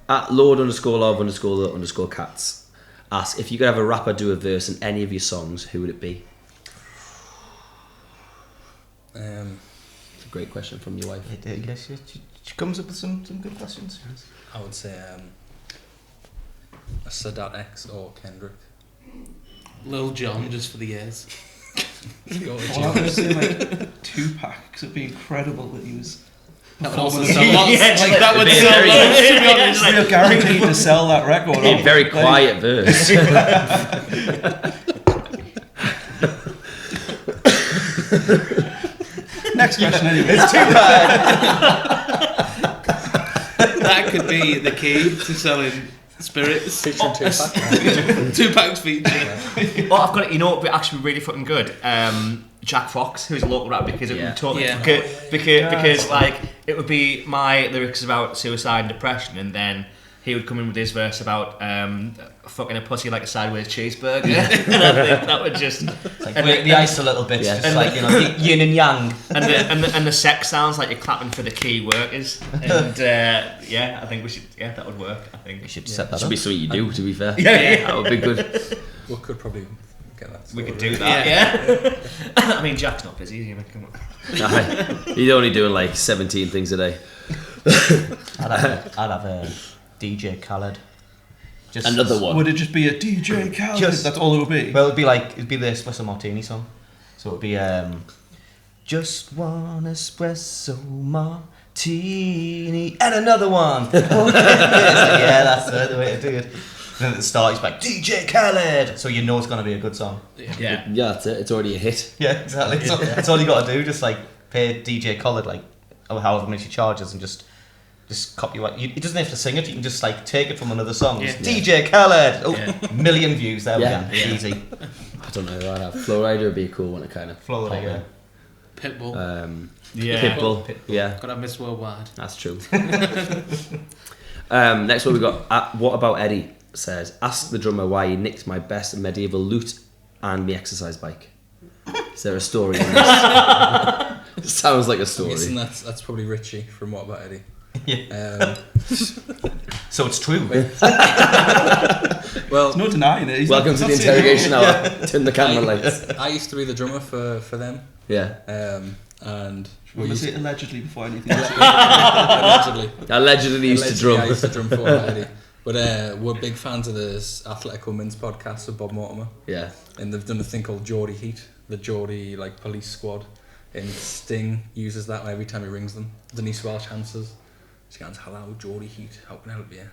At Lord_Love_the_cats ask if you could have a rapper do a verse in any of your songs, who would it be? It's a great question from your wife. Yes, she comes up with some good questions. I would say a Sadat X or Kendrick. Lil Jon, just for the years. Go with Well, I Jim. would say like Tupac, because it'd be incredible that he was. That would also performing sell lots. Yeah, Like, that would it'd be sell very- lots, to be honest. You're guaranteed to sell that record. A very quiet verse. Next question, anyway. That could be the key to selling spirits. Featuring Tupac. Tupac's feature. Oh, I've got it. You know what would actually be really fucking good? Jack Fox, who's a local rapper, because it would Yeah. be totally Yeah. because like it would be my lyrics about suicide and depression, and then he would come in with his verse about fucking a pussy like a sideways cheeseburger. And I think that would just Like break the ice a little bit, Yeah. just like, you know, yin and yang. and the sex sounds like you're clapping for the key workers. And yeah, I think we should. Yeah, that would work. I think We should set that Should up. be something you do, to be fair. Yeah. That would be good. We could probably get that. we could sorted. do that. Yeah. I mean, Jack's not busy. You know, come on. He's only doing like 17 things a day. I'd have a DJ Khaled. Just Another one. Would it just be a DJ Khaled? Just- That's all it would be. Well, it'd be the espresso martini song. So it'd be just one espresso martini and another one. It's like, yeah, that's the way to do it. And then at the start, it's like DJ Khaled, so you know it's gonna be a good song. Yeah. Yeah, that's it. It's already a hit. Yeah, exactly. So that's all you got to do. Just like pay DJ Khaled like however much he charges, and just copyright. He doesn't have to sing it. You can just like take it from another song. Yeah. Just DJ Khaled. Oh, Yeah. million views there. Yeah. We go. Easy. I don't know who I'd have. Flowrider would be a cool one to kind of Flowrider, pop yeah. in. Pitbull. Yeah. Pitbull. Yeah, Gotta have Miss Worldwide. that's true. Next one we got. What about Eddie? Says, ask the drummer why he nicked my best medieval lute and my exercise bike. Is there a story in this? Sounds like a I'm story. guessing that's probably Richie from What About Eddie. Yeah. So it's true. Well, There's no denying it. He's Welcome not- to the he's not saying interrogation hour. Turn the camera lights. I used to be the drummer for them, Yeah. and We we must used say allegedly before anything else. allegedly. Allegedly used to Allegedly, drum. I used to drum for What About Eddie. But we're big fans of this Athletical Mints podcast with Bob Mortimer, Yeah. and they've done a thing called Geordie Heat, the Geordie like police squad, and Sting uses that every time he rings them. Denise Welch answers. She goes, "Hello, Geordie Heat, how can I help you?"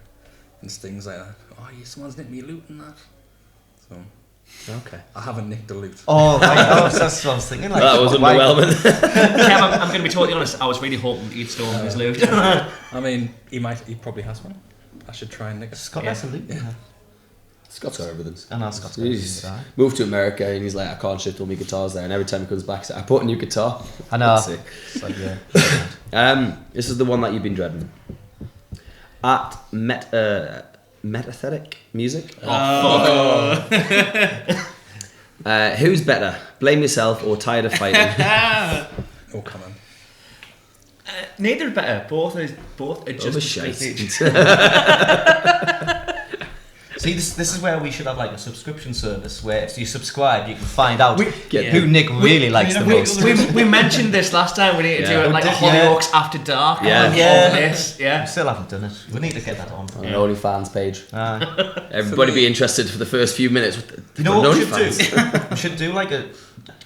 And Sting's like that. "Oh, yeah, someone's nicked me loot and that." So Okay. I haven't nicked a loot. Oh, that's what I was thinking. Like, That was underwhelming. Kev, I'm going to be totally honest. I was really hoping you'd stolen his loot. I mean, he probably has one. I should try and nick it. Scott has a loot. Yeah. Scott's got everything. I know Scott's got He's everything. moved to America and he's like, I can't shift all my guitars there. And every time he comes back, he's like, I bought a new guitar. I know. Let's see. It's like, yeah. This is the one that you've been dreading. At Metathetic Music. Who's better? Blame yourself or tired of fighting? Oh, come on. Neither are better. Both are just as shite. great. See, this is where we should have like a subscription service where if you subscribe, you can find out Yeah. who Nick really likes the most. We mentioned this last time. We need to do it like a did, yeah. Hollyoaks After Dark. Yeah. on Yeah. all this. We Yeah. still haven't done it. We need to get that on. On an OnlyFans page. Aye. Everybody be interested for the first few minutes. You know what we should OnlyFans. do? We should do like a.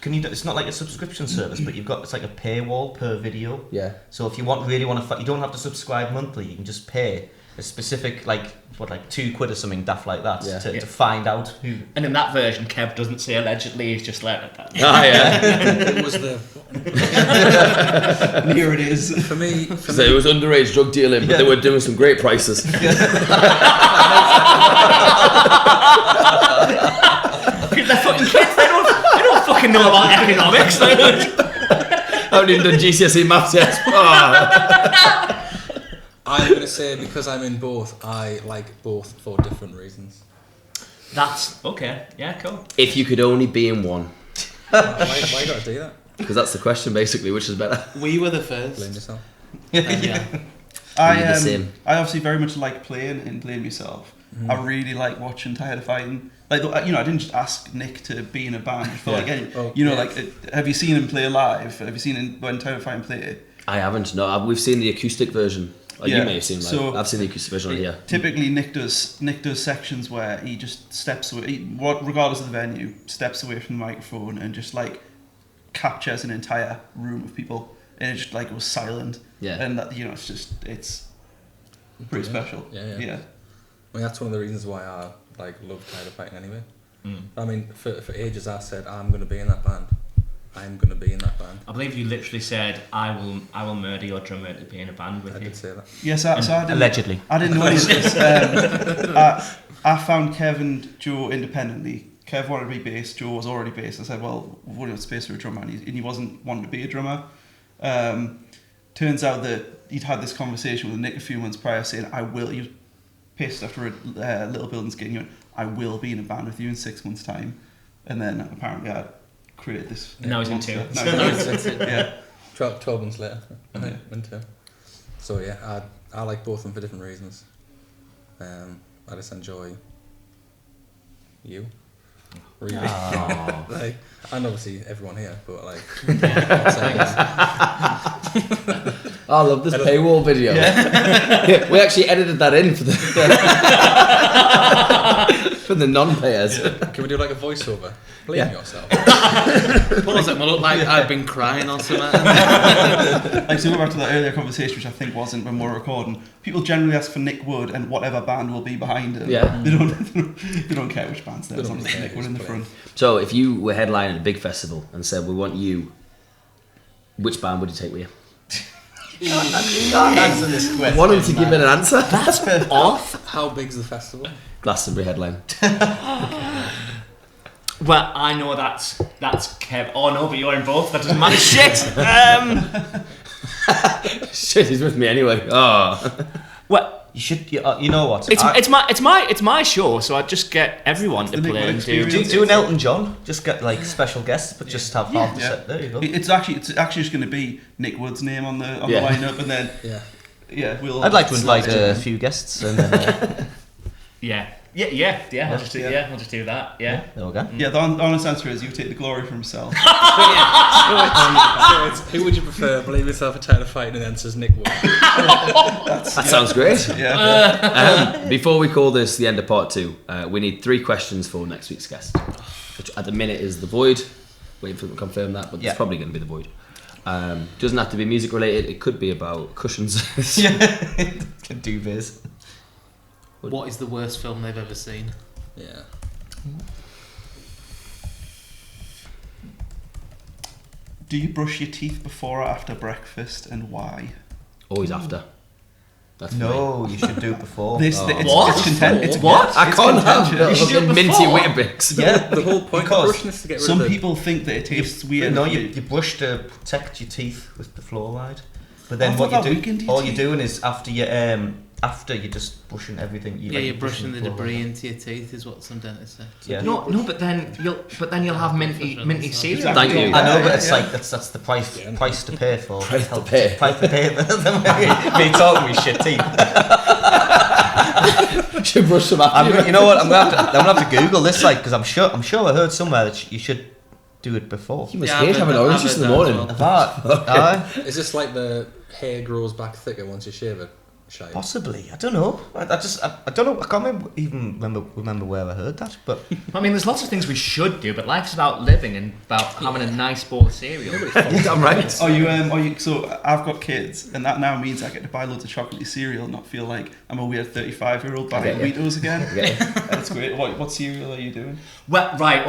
Can you? It's not like a subscription service, but it's like a paywall per video. Yeah. So if you really want to, you don't have to subscribe monthly. You can just pay a specific like £2 or something daft like that to find out who. And in that version, Kev doesn't say allegedly. He's just like that. Ah, yeah. It was the... And here it is. For me... So it was underage drug dealing, but they were doing some great prices. They're fucking kids. They don't fucking know about economics. I haven't even done GCSE maths yet. Oh. I'm going to say because I'm in both, I like both for different reasons. That's okay. Yeah, cool. If you could only be in one. Why you got to do that? Because that's the question, basically, which is better. We were the first. Blame yourself. Yeah. the same. I obviously very much like playing in Blame Yourself. I really like watching Tired of Fighting. Like, I didn't just ask Nick to be in a band. I feel like, have you seen him play live? Have you seen him when Tired of Fighting play? I haven't. No, we've seen the acoustic version. You may have seen. So I've seen the acoustic version here. Typically, Nick does sections where he just steps away, regardless of the venue, steps away from the microphone and just like captures an entire room of people, and it just like goes silent. Yeah. And that it's pretty special. Yeah. Yeah. I mean, that's one of the reasons why I love Tired of Fighting anyway. I mean, for ages I said I'm going to be in that band. I'm going to be in that band. I believe you literally said, "I will murder your drummer to be in a band with I you." did say that. Yes, so I didn't, Allegedly. I didn't know any of this. I found Kev and Joe independently. Kev wanted to be bass. Joe was already bass. I said, "Well, what do you space for a drummer?" And he wasn't wanting to be a drummer. Turns out that he'd had this conversation with Nick a few months prior, saying, "I will." He was pissed after a Little Buildings gig. He went, "I will be in a band with you in 6 months' time." And then apparently I created this. Now he's in monster. two. Now he's in two. Yeah. 12 months later, I'm in two. So yeah, I like both of them for different reasons. I just enjoy you. Really. Like, and obviously everyone here, but like... I love this paywall video. Yeah, we actually edited that in for the for the non-payers. Can we do like a voiceover? Blame yourself. Pause it, look like I've been crying or something. Like, so go back to that earlier conversation, which I think wasn't when we were recording. People generally ask for Nick Wood and whatever band will be behind him. Yeah. They don't care which band's there, as long as it's Nick Wood in the front. So if you were headlining a big festival and said, we want you, which band would you take with you? Can't answer this question. Want him to give it an answer? That's off. How big's the festival? Glastonbury headline. Well, I know that's Kev. Oh no, but you're in both. That doesn't matter. Shit. Shit, he's with me anyway. Oh. Well, You should. You know what? it's my show, so I'd just get everyone to the play and do. Do an Elton John. Just get like special guests, but just have half the set. There you go. It's actually just going to be Nick Wood's name on the lineup, and then we'll. I'd like to invite a few guests. And then, Yeah. I'll just do that. Yeah. there we go. Yeah, the honest answer is you take the glory for himself. So it's, who would you prefer? Blame yourself, a Tired of Fighting, and the answer's Nick Wood. That sounds great. Yeah. Before we call this the end of part 2, we need 3 questions for next week's guest, which at the minute is the Void. Waiting for them to confirm that, but it's probably going to be the Void. Doesn't have to be music related. It could be about cushions. Duvets. What is the worst film they've ever seen? Yeah. Do you brush your teeth before or after breakfast, and why? Always after. That's me. No, you should do it before. What? It's What? I can't have contentious. You should do it minty before. Weetabix. Yeah, The whole point of because brushing is to get rid Some of the... people think that it tastes weird. no, you brush to protect your teeth with the fluoride. But then I what thought that you weakened do, your all you're teeth. doing is after you're just brushing everything. You're brushing the fluoride. debris into your teeth, is what some dentists say. Yeah. No, but then you'll have minty cereal. Exactly. Thank you. I know, but it's Yeah. like that's the price to pay for. Price to pay. Price to pay. Me talking with shit teeth. Should brush them after. You know what? I'm gonna have to Google this, like, because I'm sure I heard somewhere that you should do it before. You must Yeah, hate I've having heard orange that- juice in the I've heard morning. that That, aye. Is this like the hair grows back thicker once you shave it? Shite. Possibly, I don't know. I don't know. I can't remember where I heard that. But I mean, there's lots of things we should do, but life's about living and about having a nice bowl of cereal. I'm right. Are you? So I've got kids, and that now means I get to buy loads of chocolatey cereal and not feel like I'm a weird 35-year-old buying Okay, yeah. Weetos again. Okay. That's great. What cereal are you doing? Well, right.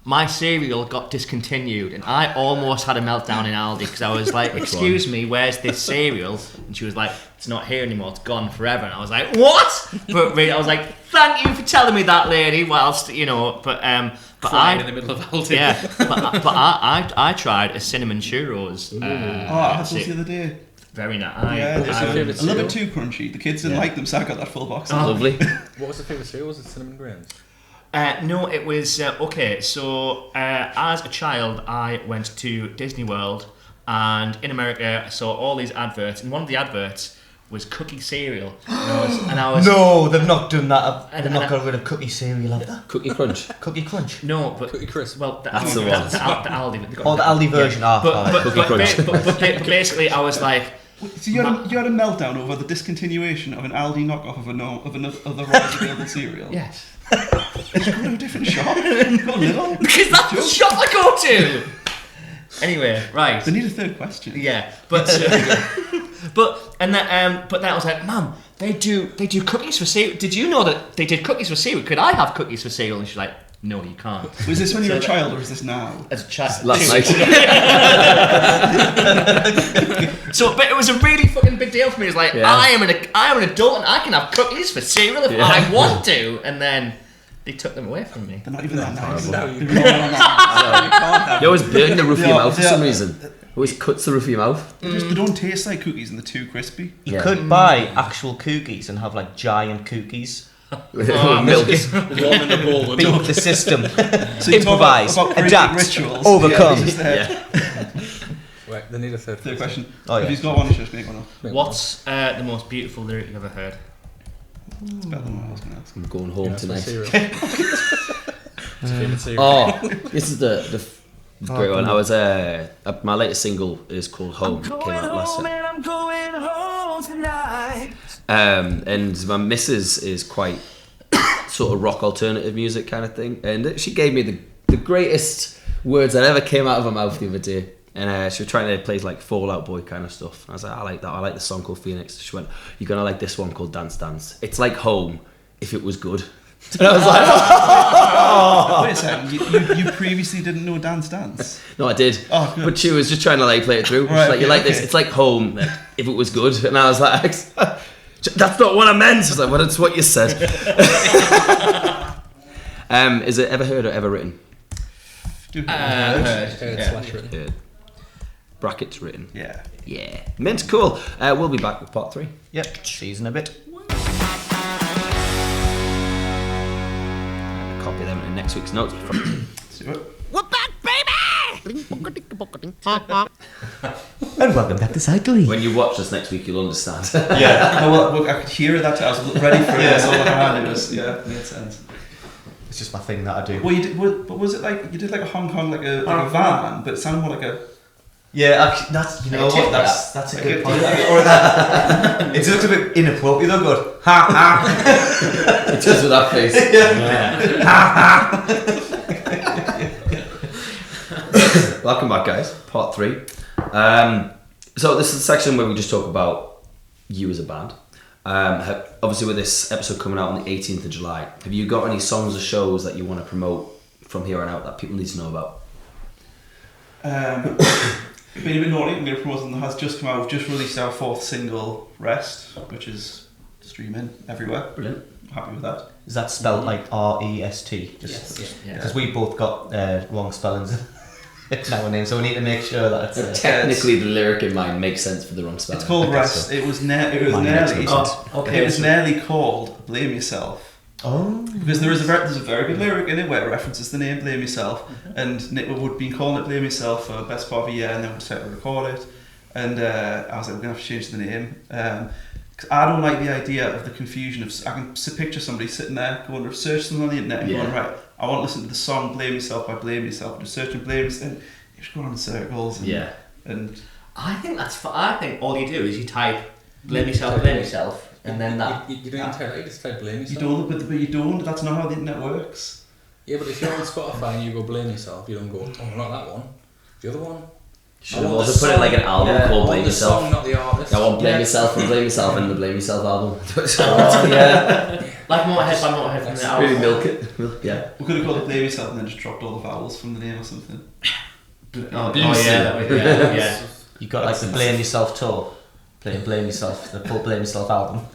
My cereal got discontinued, and I almost had a meltdown in Aldi because I was like, "Excuse me, where's this cereal?" And she was like, "It's not here anymore. It's gone forever." And I was like, "What?" But really, I was like, "Thank you for telling me that, lady." Whilst but Crying in the middle of Aldi. yeah, but I tried a cinnamon churros. I had those the other day. Very nice. Yeah, what's your favourite a little bit too crunchy. The kids didn't like them, so I got that full box. Lovely. What was the favourite cereal? Was it cinnamon grains? No, it was okay. So as a child, I went to Disney World, and in America, I saw all these adverts, and one of the adverts was cookie cereal, and I was no, they've not done that. And- They've not and- got rid of cookie cereal, have they? Cookie crunch. Cookie Crunch. no, but Cookie Crisp. well, That's the one. the Aldi. They got Oh, the Aldi version. Yeah. Ah, Cookie Crunch. But basically, I was like, So you had a meltdown over the discontinuation of an Aldi knockoff of another otherwise available cereal. yes, Go to a different shop. Go little. because that's the shop I go to. Anyway, right. They need a third question. Yeah, but but then I was like, Mum, they do cookies for cereal. Did you know that they did cookies for cereal? Could I have cookies for cereal? And she's like, No, you can't. Was this when you were a So- child, or is this now? As a child. Last night. So, but it was a really fucking big deal for me. It's like Yeah. I am an adult and I can have cookies for cereal if Yeah. I want to, and then they took them away from me. They're not even that nice. No, you They're really not that You always burn the roof of your Yeah, mouth for yeah. some reason. Always cuts the roof of your mouth. nice. They don't taste like cookies and they're too crispy. You Yeah. could buy actual cookies and have like giant cookies. Milk. one in the bowl. Beat the system. So you talk Improvise, about breaking adapt, rituals. overcome. Yeah, it's just there. Right, they need a third. Third question. Oh, If yeah. he's got one, just make one up. What's the most beautiful lyric you've ever heard? It's better than what I was going to ask. I'm going home tonight. Favourite cereal. Oh, this is the great one. I was my latest single is called Home. It came out last year. I'm going home tonight. And my missus is quite sort of rock alternative music kind of thing, and she gave me the greatest words that ever came out of her mouth the other day. And she was trying to play like Fall Out Boy kind of stuff. I was like, I like that. I like the song called Phoenix. She went, "You're gonna like this one called Dance Dance. It's like home if it was good." And I was like, Wait a second. You previously didn't know Dance Dance? "No, I did." Oh, good. But she was just trying to like play it through. She's Right, like, "You okay, like this? okay. It's like home if it was good." And I was like, "That's not what I meant." I was like, "Well, that's what you said." Is it ever heard or ever written? Heard. Slash written. Heard. Brackets written. Yeah. Yeah. Mint, cool. We'll be back with part 3. Yep, season a bit. Copy them in next week's notes. Let's do it. We're back, baby! And welcome back to Cycling. When you watch this next week, you'll understand. Yeah. No, well, I could hear that. I was ready for it. That's all I had. It was, yeah, made sense. It's just my thing that I do. Well, you did, but was it like, you did like a Hong Kong, like a van, but it sounded more like a... Yeah, actually, that's, you know what, that's a good point. Or that. It looks a bit inappropriate though, good. Ha ha. It does with that face. Welcome back, guys. Part 3. So this is a section where we just talk about you as a band. Obviously, with this episode coming out on the 18th of July, have you got any songs or shows that you want to promote from here on out that people need to know about? Been a bit naughty. I'm going to promote something that has just come out. We've just released our 4th single, Rest, which is streaming everywhere. Brilliant. I'm happy with that. Is that spelled like R-E-S-T? Yes. Because we both got wrong spellings now and then, so we need to make sure that it's... Technically, the lyric in mine makes sense for the wrong spelling. It's called Okay, Rest. so It was mine makes no nearly. sense. It was nearly called Blame Yourself. Oh. Because there's a very good lyric in it where it references the name Blame Yourself, and Nick would be calling it Blame Yourself for the best part of a year, and then we decided to record it, and I was like, we're going to have to change the name, because I don't like the idea of the confusion of, I can picture somebody sitting there going to search something on the internet and going, right, I want to listen to the song Blame Yourself by Blame Yourself, and just searching Blame Yourself, and you're just going on in circles, and I think all you do is you type blame yourself, and then that. You don't type it, you just type blame you yourself. don't, but you don't, that's not how the internet works. Yeah, but if you're on Spotify and you go blame yourself, you don't go, oh, not that one. The other one. Should have also put it like an album called Blame the Yourself. song, not the artist. I want Blame Yourself and Blame Yourself and the Blame Yourself album. Oh, yeah. Like Motorhead by Motorhead from the album. Really milk it. Yeah. We could have called it Blame Yourself and then just dropped all the vowels from the name or something. Yeah. You got like the Blame Yourself tour. Blame Yourself, the full Blame Yourself album.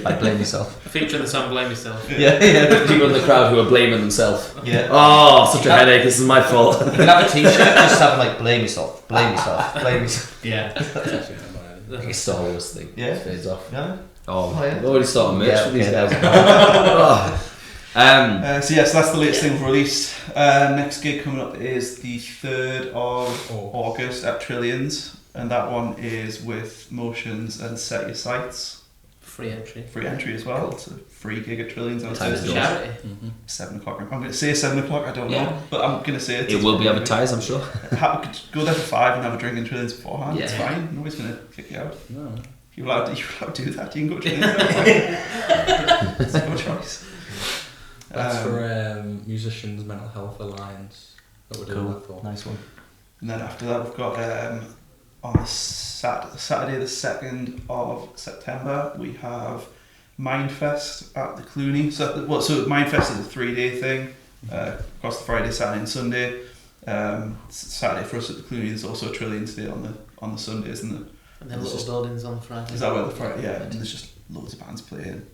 By Blame Yourself. Featuring the song Blame Yourself. Yeah. People in the crowd who are blaming themselves. Yeah. Oh, such a headache. This is my fault. You can have a t-shirt just having like Blame Yourself, Blame Yourself, Blame Yourself. Yeah. That's actually not bad. Like a Star Wars thing. Yeah. It fades off. Yeah. Oh, Oh, yeah. I've already started merch Yeah, for these okay, guys. Oh. So that's the latest thing we've released. Next gig coming up is the 3rd of August at Trillions, and that one is with Motions and Set Your Sights. Free entry. Free entry as well. It's a free gig at Trillions on Times Thursday. Charity. 7 o'clock. I'm going to say 7 o'clock. I don't Yeah. know, but I'm going to say it. It will be advertised, I'm sure. We could go there for 5 and have a drink in Trillions beforehand. It's Yeah. fine. Nobody's going to kick you out. No. If you're allowed to do that, you can go to Trillions. It's your choice. That's for Musicians Mental Health Alliance that we're doing that for. Nice one. And then after that, we've got on Saturday the 2nd of September, we have Mindfest at the Clooney. So Mindfest is a 3-day thing across the Friday, Saturday, and Sunday. Saturday for us at the Clooney. There's also a Trillions Day on the Sunday, isn't there? And then little buildings on the Friday. Is that where the Friday? Yeah, and there's just loads of bands playing.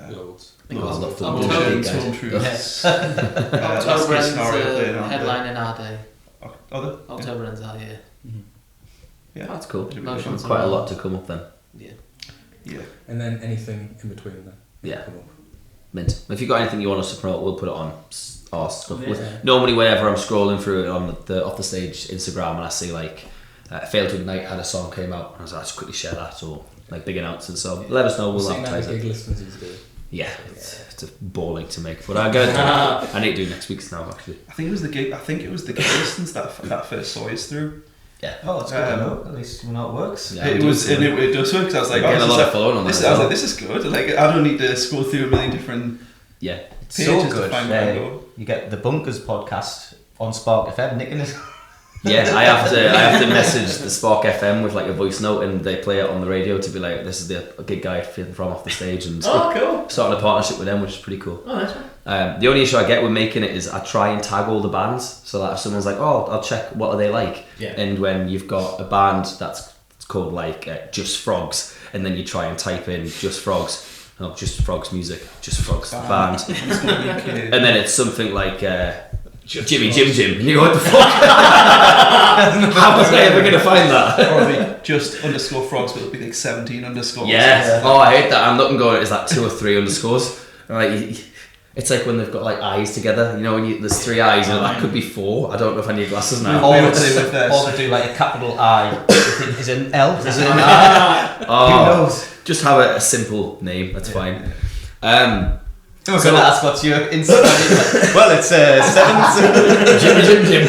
Loads. Loads of fun. Motions, Guys. Home Truths. October ends playing on headline in our day. October October ends our year. Yeah, That's cool. It'll be Motions. good. Quite a lot to come up then. Yeah. And then anything in between then. Yeah. Come up. Mint. If you've got anything you want us to promote, we'll put it on our stuff. Yeah. Normally, whenever I'm scrolling through it on the off the stage Instagram and I see like Fail to Ignite had a song came out, and I was like, I'll just quickly share that or like big announcements. So let us know. We'll Seeing how advertise many it. gig listens these days. Yeah, it's a balling to make, but I got I need to do next week's now actually. I think it was the gig. I think it was the gig listens that first saw us through. Yeah. Oh, that's good to know. At least we know it works. Yeah, It was, and it does work. 'Cause I was like, Getting a this lot is of following on this, that I was as like, well. this is good. Like, I don't need to scroll through a million different Yeah. It's pages so to good. find where I go. You get the Bunkers podcast on Spark FM, Nick and his. Yeah, I have to message the Spark FM with like a voice note, and they play it on the radio to be like, this is the gig guy from off the stage, and Cool. starting a partnership with them, which is pretty cool. Oh, nice one. The only issue I get with making it is I try and tag all the bands, so that if someone's like, oh, I'll check what are they like, Yeah. and when you've got a band that's called like Just Frogs, and then you try and type in Just Frogs, no, Just Frogs music, Just Frogs the band, and then it's something like Jimmy Jim Jim, and you go, what the fuck? How was I ever going to find that? Or it'll be just _ frogs, but it'll be like 17 underscores. Yeah. Oh, I hate that. I'm looking going, is that 2 or 3 underscores? And like, it's like when they've got like eyes together. You know, when there's 3 eyes, you know, that could be 4. I don't know if I need glasses now. Or We were they doing with this. or they do like a capital I. Is it an L? Is it an I? Oh, Who knows? just have a simple name. That's fine. So that's what's your Instagram. Well, it's 7. Jim Jim Jim.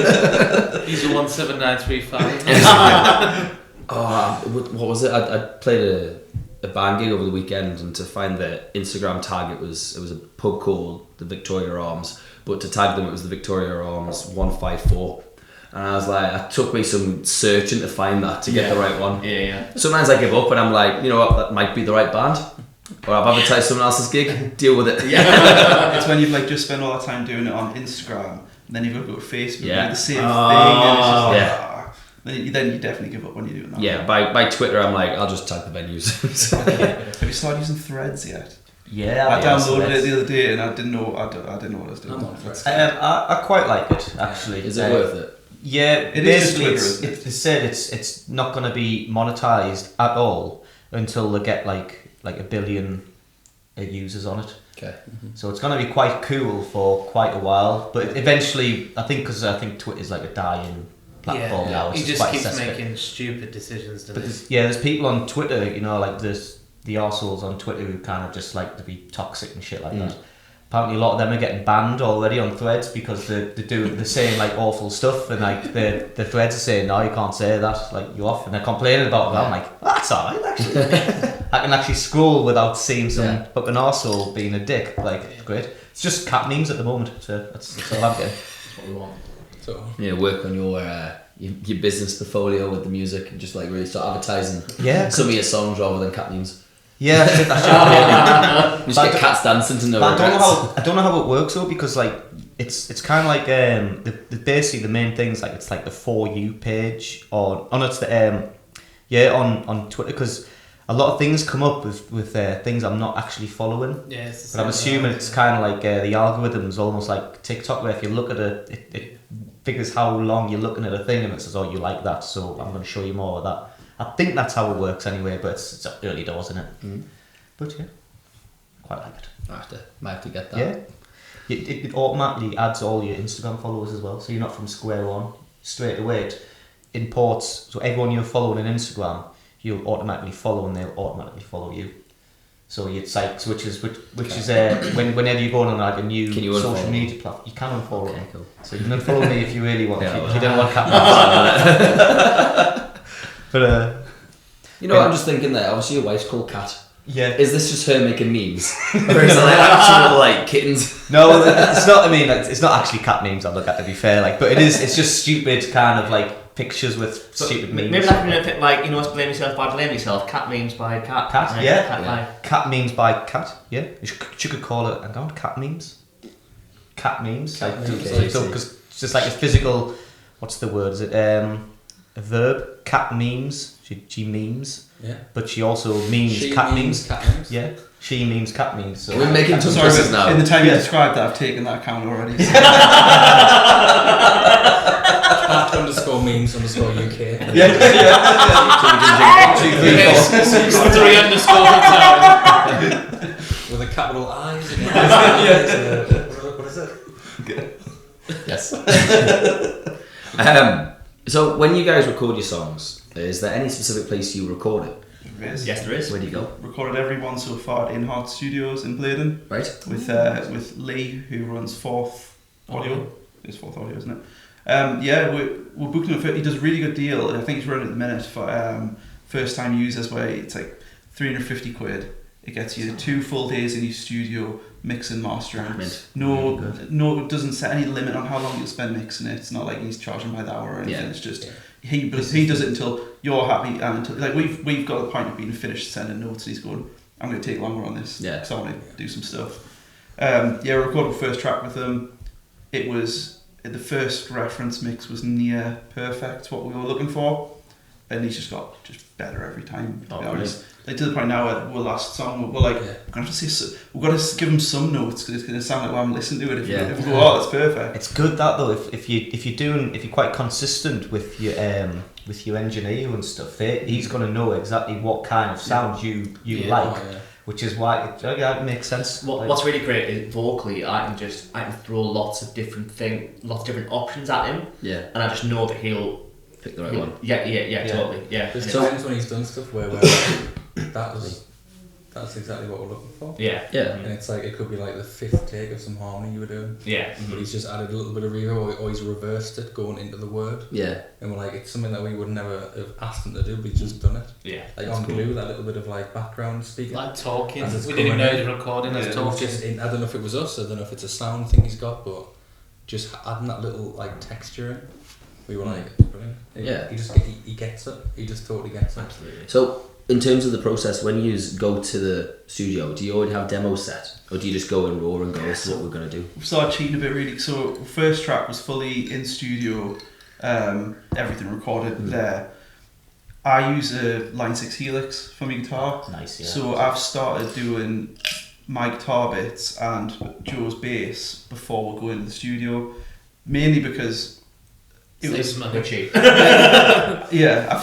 He's a 17935. Oh, what was it? I played a band gig over the weekend, and to find the Instagram tag, it was a pub called the Victoria Arms, but to tag them it was the Victoria Arms 154, and I was like, it took me some searching to find that to get the right one. Yeah. Sometimes I give up and I'm like, you know what, that might be the right band, or I've advertised someone else's gig, deal with it. It's when you've like just spent all that time doing it on Instagram. And then you've got to go to Facebook Yeah. and do the same thing. And it's just like, Yeah. Then you definitely give up when you're doing that. Yeah, by Twitter, I'm like, I'll just tag the venues. Have you started using Threads yet? Yeah, I downloaded it the other day and I didn't know what I was doing. I'm on Threads. I quite like it actually. Is it worth it? Yeah, It is just basically, Twitter, it's, isn't it? it's said it's not going to be monetized at all until they get like 1 billion users on it. Okay. So it's going to be quite cool for quite a while, but eventually, I think Twitter's like a dying platform now. It's He just quite keeps cesspit. making stupid decisions. But there's people on Twitter, like the arseholes on Twitter who kind of just like to be toxic and shit like that. Apparently, a lot of them are getting banned already on Threads because they're saying like awful stuff, and like the Threads are saying, no, you can't say that, like you're off, and they're complaining about it. I'm like, that's alright actually. I can actually scroll without seeing some fucking arsehole being a dick. Like, it's great. It's just cat memes at the moment, so that's all I'm getting. That's what we want. So Work on your business portfolio with the music and just like really start advertising some of your songs rather than cat memes. Yeah, I should. Just get cats dancing to no But regrets. I don't know how it works though, because like it's kind of like basically the main things, like it's like the For You page on it's the on Twitter, because a lot of things come up with things I'm not actually following. Yeah, it's the But I'm same assuming way. it's kind of like the algorithm's almost like TikTok, where if you look at it figures how long you're looking at a thing and it says, oh, you like that, so I'm going to show you more of that. I think that's how it works anyway, but it's early doors, isn't it? But yeah, quite like it. Might have to get that. Yeah, it automatically adds all your Instagram followers as well, so you're not from square one straight away. It imports, so everyone you're following on Instagram, you'll automatically follow, and they'll automatically follow you. So it's like which is whenever you're going on like a new Can you social unfollow? media platform, you can unfollow Okay, them. cool. So you can unfollow me if you really want. Yeah, if you don't want cat. But I'm just thinking there. Obviously, your wife's called Cat. yeah. Is this just her making memes, or is it like actual like kittens? No, it's not. I mean, like, it's not actually cat memes I look at, to be fair. Like, but it is. It's just stupid kind of like pictures with stupid memes. Maybe that can be like, it's blame yourself by blame yourself. Cat memes by cat. Cat, Right? yeah. Cat Yeah. life. Cat memes by cat. Yeah, you could call it. I don't cat memes. Cat memes. Cat Like, memes. so because it's just like a physical. What's the word? Is it a verb? Cat memes. She memes, yeah. but she also memes She cat memes memes. cat memes. Yeah, she memes cat memes. So We're making tongue Sorry, twisters but now. in the time Yeah. you described that, I've taken that account already. So Cat _ memes _ UK. It's 3 underscore time. With a capital I's. And what is it? Yes. So when you guys record your songs, is there any specific place you record it? Yes, there is. Where do you go? recorded every one so far at In Heart Studios in Blaydon Right. with Lee, who runs Fourth Audio. It's Fourth Audio, isn't it? We're booking him. He does a really good deal, and I think he's running at the minute for first time users, where it's like 350 quid. It gets you 2 full days in your studio, mix and mastering. Mint. No, Really good. no, it doesn't set any limit on how long you'll spend mixing it. It's not like he's charging by the hour or anything. Yeah. It's just he does it until you're happy, and until like we've got the point of being finished sending notes. And he's going, I'm going to take longer on this because I want to do some stuff. We recorded the first track with him. It was the first reference mix was near perfect, what we were looking for, and he's just got better every time. To be honest, like to the point now where the last song we're like, we're gonna have to say we've got to give him some notes because it's gonna sound like I'm listening to it. If we go, oh, that's perfect. It's good that though. If you're quite consistent with your engineer and stuff, he's gonna know exactly what kind of sound you like, which is why it makes sense. What's really great is vocally, I can throw lots of different options at him. Yeah. And I just know that he'll Pick the right one. Yeah, totally. Yeah. There's yeah. times when he's done stuff where we're like, that's exactly what we're looking for. Yeah. Yeah. And it's like, it could be like the 5th take of some harmony you were doing. Yeah. But he's just added a little bit of reverb, or he's reversed it going into the word. Yeah. And we're like, it's something that we would never have asked him to do, but he's just done it. Yeah. Like That's on cool. Glue, that little bit of like background speaking. Like talking. As it's We didn't even know coming he was recording as It's talking. just, I don't know if it was us, I don't know if it's a sound thing he's got, but just adding that little like texture in, we were like, brilliant. Yeah. He gets it. He just totally gets it. Absolutely. So In terms of the process, when you go to the studio, do you already have demos set? Or do you just go in raw and go, this is what we're going to do? We started cheating a bit really. So first track was fully in studio, everything recorded there. I use a Line 6 Helix for my guitar. Nice, yeah. So I've started doing my guitar bits and Joe's bass before we go into the studio. Mainly because it was money cheap. yeah, I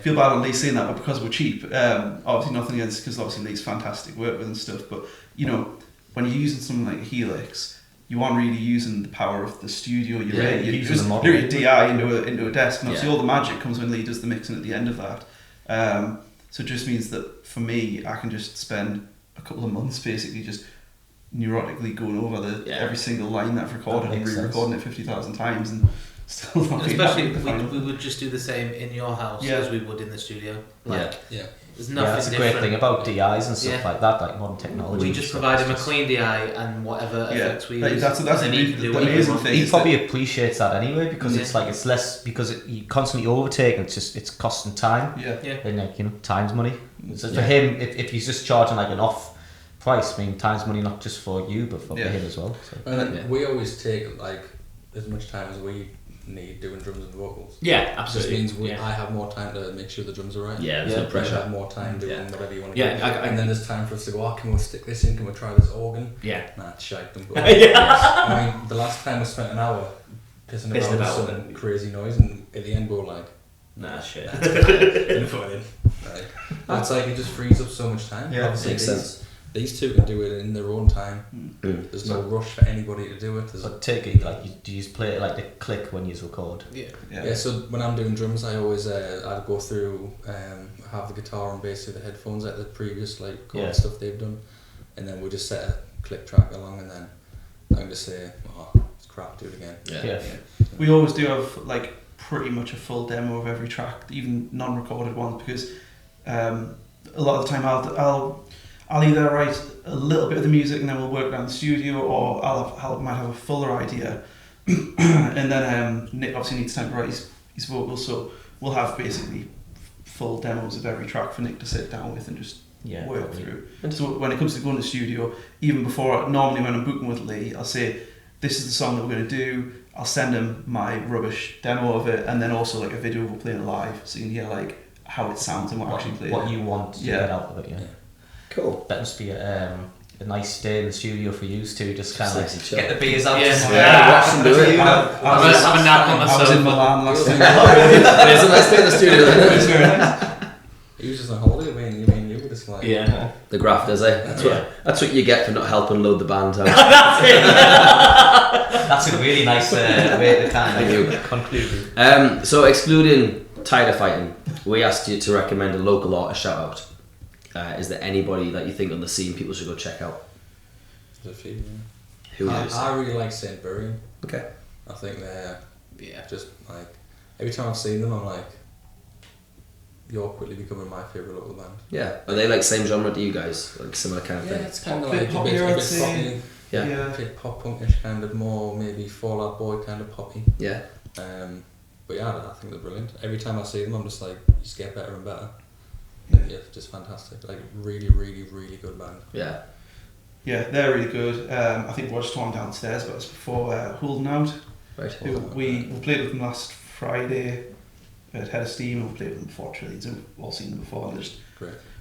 feel bad on Lee saying that, but because we're cheap, obviously nothing against, because obviously Lee's fantastic work with and stuff, but you know, when you're using something like a Helix, you aren't really using the power of the studio. You're just literally DI into a desk, and obviously all the magic comes when Lee does the mixing at the end of that. So it just means that for me, I can just spend a couple of months basically just neurotically going over every single line that I've recorded and re-recording it 50,000 times and still not being happy with the final. We would just do the same in your house as we would in the studio. Yeah. There's nothing that's a different. great thing about DIs and stuff like that, like modern technology. We just provide him a clean DI and whatever effects we use. That's and the amazing thing. He probably appreciates that anyway, because it's like, it's less, because you constantly overtake, and it's costing time. And like, you know, time's money. So for him, if he's just charging like an off price, I mean, time's money not just for you but for him as well. So. And we always take like as much time as we need doing drums and vocals. Yeah, absolutely. It just means I have more time to make sure the drums are right. Yeah, there's no pressure. I have more time doing whatever you want to do. And then there's time for us to go, can we stick this in? Can we try this organ? Yeah. Nah, it's shite. Don't go. I mean, the last time we spent an hour pissing about with some crazy noise, and at the end we were like, nah, shit. It's like it just frees up so much time. Yeah, makes sense. These two can do it in their own time. There's no rush for anybody to do it. But take it, like, do you just play it like the click when you record? Yeah, so when I'm doing drums, I always I'd go through, have the guitar and bass through the headphones at the previous like chord stuff they've done, and then we just set a click track along, and then I can just say, oh, it's crap, do it again. Yeah. We always do have like pretty much a full demo of every track, even non-recorded ones, because a lot of the time I'll either write a little bit of the music and then we'll work around the studio, or I might have a fuller idea, and then Nick obviously needs time to write his vocals, so we'll have basically full demos of every track for Nick to sit down with and just work through. And so when it comes to going to the studio, even before, normally when I'm booking with Lee, I'll say, this is the song that we're going to do. I'll send him my rubbish demo of it, and then also like a video of we're playing it live, so you can hear like how it sounds and what actually plays. What you want to get out of it, Cool. That must be a nice day in the studio for you to just kind of like get the beers out. Watch them do it. I was in Milan last time. It's a nice day in the studio then. He was just on holiday, you mean you were just like... Yeah. The grafters, That's what you get for not helping load the band out. That's a really nice way to kind of conclude. So excluding tiger fighting, we asked you to recommend a local artist shout out. Is there anybody that you think on the scene people should go check out? There's a few. Who is? I really like James Berry. Okay. I think they're just like, every time I've seen them I'm like, you're quickly becoming my favourite local band. Yeah. Are they like same genre to you guys? Like similar kind of thing? Yeah, it's kind of like a bit poppy. Yeah. A bit pop punkish, kind of more maybe Fall Out Boy kind of poppy. Yeah. But yeah, I think they're brilliant. Every time I see them I'm just like, you just get better and better. Yeah, just fantastic. Like really, really, really good band. Yeah. Yeah, they're really good. I think we watched one downstairs, but it was before Holding Out. Right. Who we played with them last Friday at Head of Steam, and we played with them before Trillions, and we've all seen them before, and they're just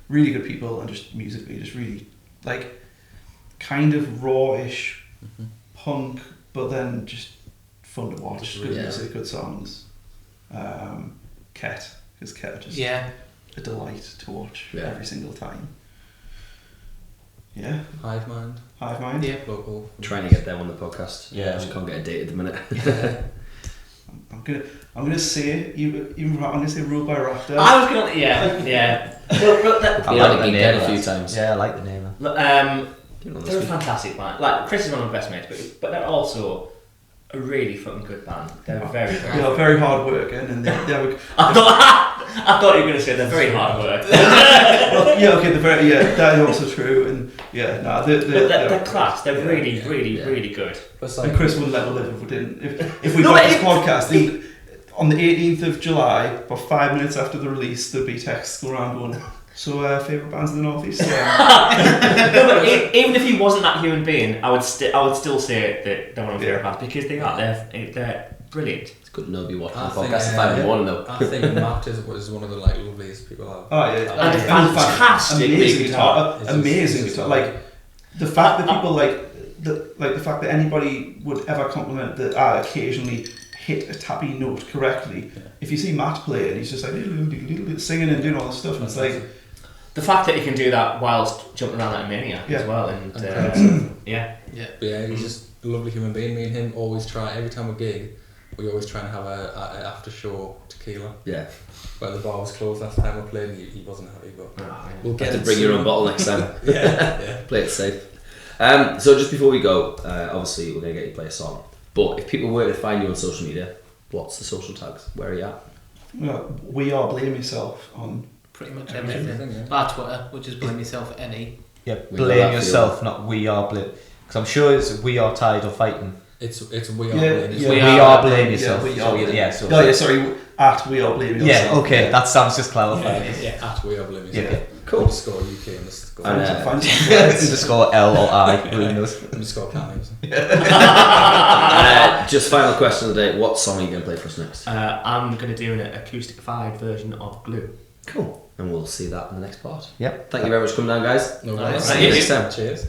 really good people, and just musically, just really, like, kind of raw-ish punk, but then just fun to watch. Good music, good songs. Ket, because Ket are just a delight to watch every single time. Yeah. Hive Mind. Yeah. Local. Trying to get them on the podcast. Yeah. Just can't get a date at the minute. I'm gonna say I'm gonna say Ruled by Raptor. I was gonna yeah. I like the name a few times. Yeah, I like the name. They're a fantastic band. Like Chris is one of my best mates, but they're also a really fucking good band. They're very very hard working, and they I thought you were going to say they're very hard work. That is also true, and they're class. They're really good. And Chris wouldn't let me live if we didn't. If we got this podcast, on the 18th of July, about 5 minutes after the release, there'd be texts go around going, So, favourite bands in the Northeast? No, but even if he wasn't that human being, I would still say that they're one of my favourite bands because they are. They're brilliant. It's good to know you watching the I think, podcast at 5 in the morning though. I think Matt was one of the like loveliest people I've. Oh yeah, And fantastic amazing big guitar, guitar. amazing It's guitar. just- Like the fact that people the fact that anybody would ever compliment that I occasionally hit a tappy note correctly. Yeah. If you see Matt play and he's just like singing and doing all this stuff, and it's like The fact that he can do that whilst jumping around like a maniac Yeah. as well, and yeah. But yeah, he's just a lovely human being. Me and him always try, every time we gig, we always try and have a after show tequila. Yeah. Well, the bar was closed last time we played and he wasn't happy, but we'll Get get to it bring your soon. own bottle next time. Yeah. Play it safe. So just before we go, obviously we're going to get you to play a song. But if people were to find you on social media, what's the social tags? Where are you at? we are Blame Yourself on. Pretty much Everything, everything. yeah. Bar Twitter, which is blame yourself at any. Yeah, We know blame that yourself, not we are blame. Because I'm sure it's we are tired of fighting. It's we are Yeah, playing, yeah. We are- are blame yourself. Yeah, we So, are. yeah, so Oh yeah, sorry. At We Are Blame Yourself. yeah, okay, that sounds just clarifying. Yeah, at we are blaming Yeah, yourself. okay. Cool. Underscore UK underscore. And, Find some threads. Underscore L or I, who knows? Underscore Cannes. Just final question of the day. What song are you going to play for us next? I'm going to do an acoustic-fied version of Glue. Cool. And we'll see that in the next part. Yep. Thank you very much for coming down, guys. No Nice. problem. See you next time. Cheers.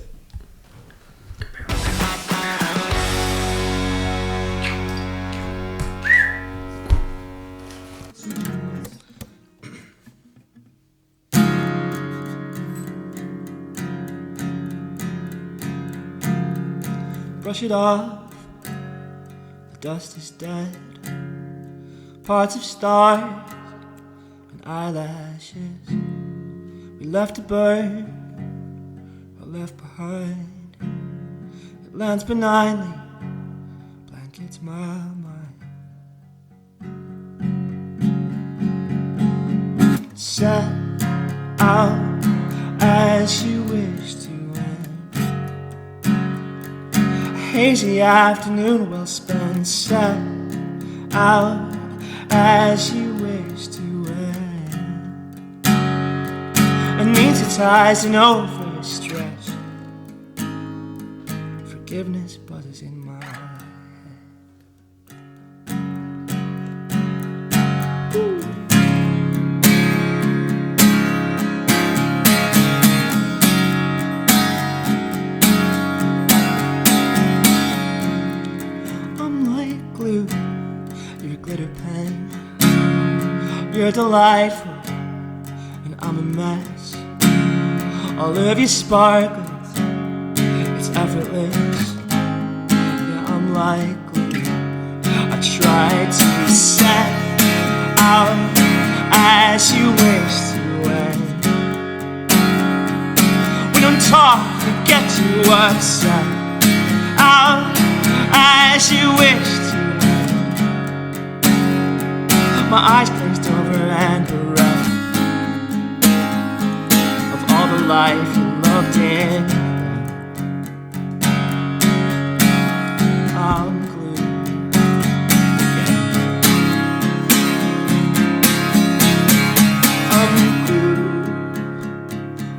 Brush it off, the dust is dead. Parts of stars and eyelashes we left to burn or left behind. It lands benignly, blankets my mind. Set out as you wish to end. A hazy afternoon well spent. Set out as you wish to end. Anesthetized and overstretched. Forgiveness buzzes in my head. I'm like glue, you're a glitter pen. You're delightful, and I'm a mess. All of your sparkles, it's effortless. Yeah, I'm like glue. I try to set out as you wish to end. We don't talk, we get to upset out as you wish to end. My eyes glazed over and bereft of all the life you loved in them. I'm glued again. I'm glued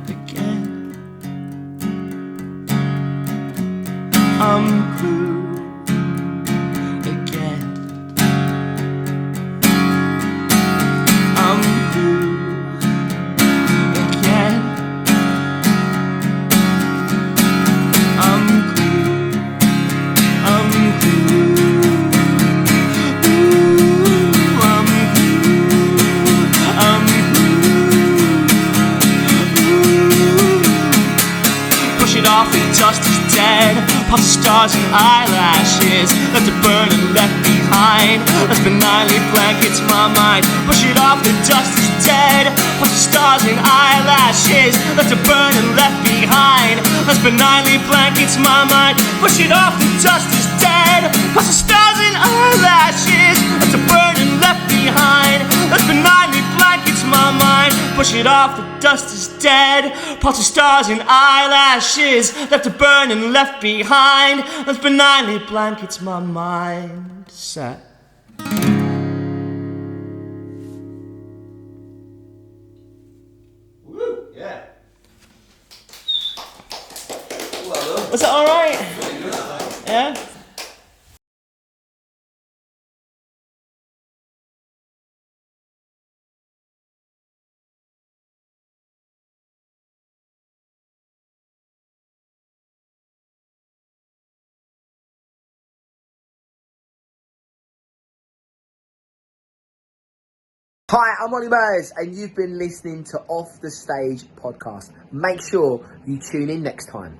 again. I'm glued again. I'm glued again. I'm glued. I'm glued. Ooh, I'm glued. I'm glued. Ooh. Push it off, the dust is dead. Pop stars and eyelashes left to burn and left behind. As benignly blankets my mind. Push it off, the dust is dead. Pop stars and eyelashes left to burn and left behind. As benignly blankets my mind. Push it off, the dust is dead. Pop stars and eyelashes left to burn and left behind. As benignly blankets my mind. Push it off, the dust is dead. Pots of stars and eyelashes left to burn and left behind. As benignly blankets my mind. Set. Woo! Was that alright? Yeah? Hi, I'm Ollie Murs, and you've been listening to Off the Stage podcast. Make sure you tune in next time.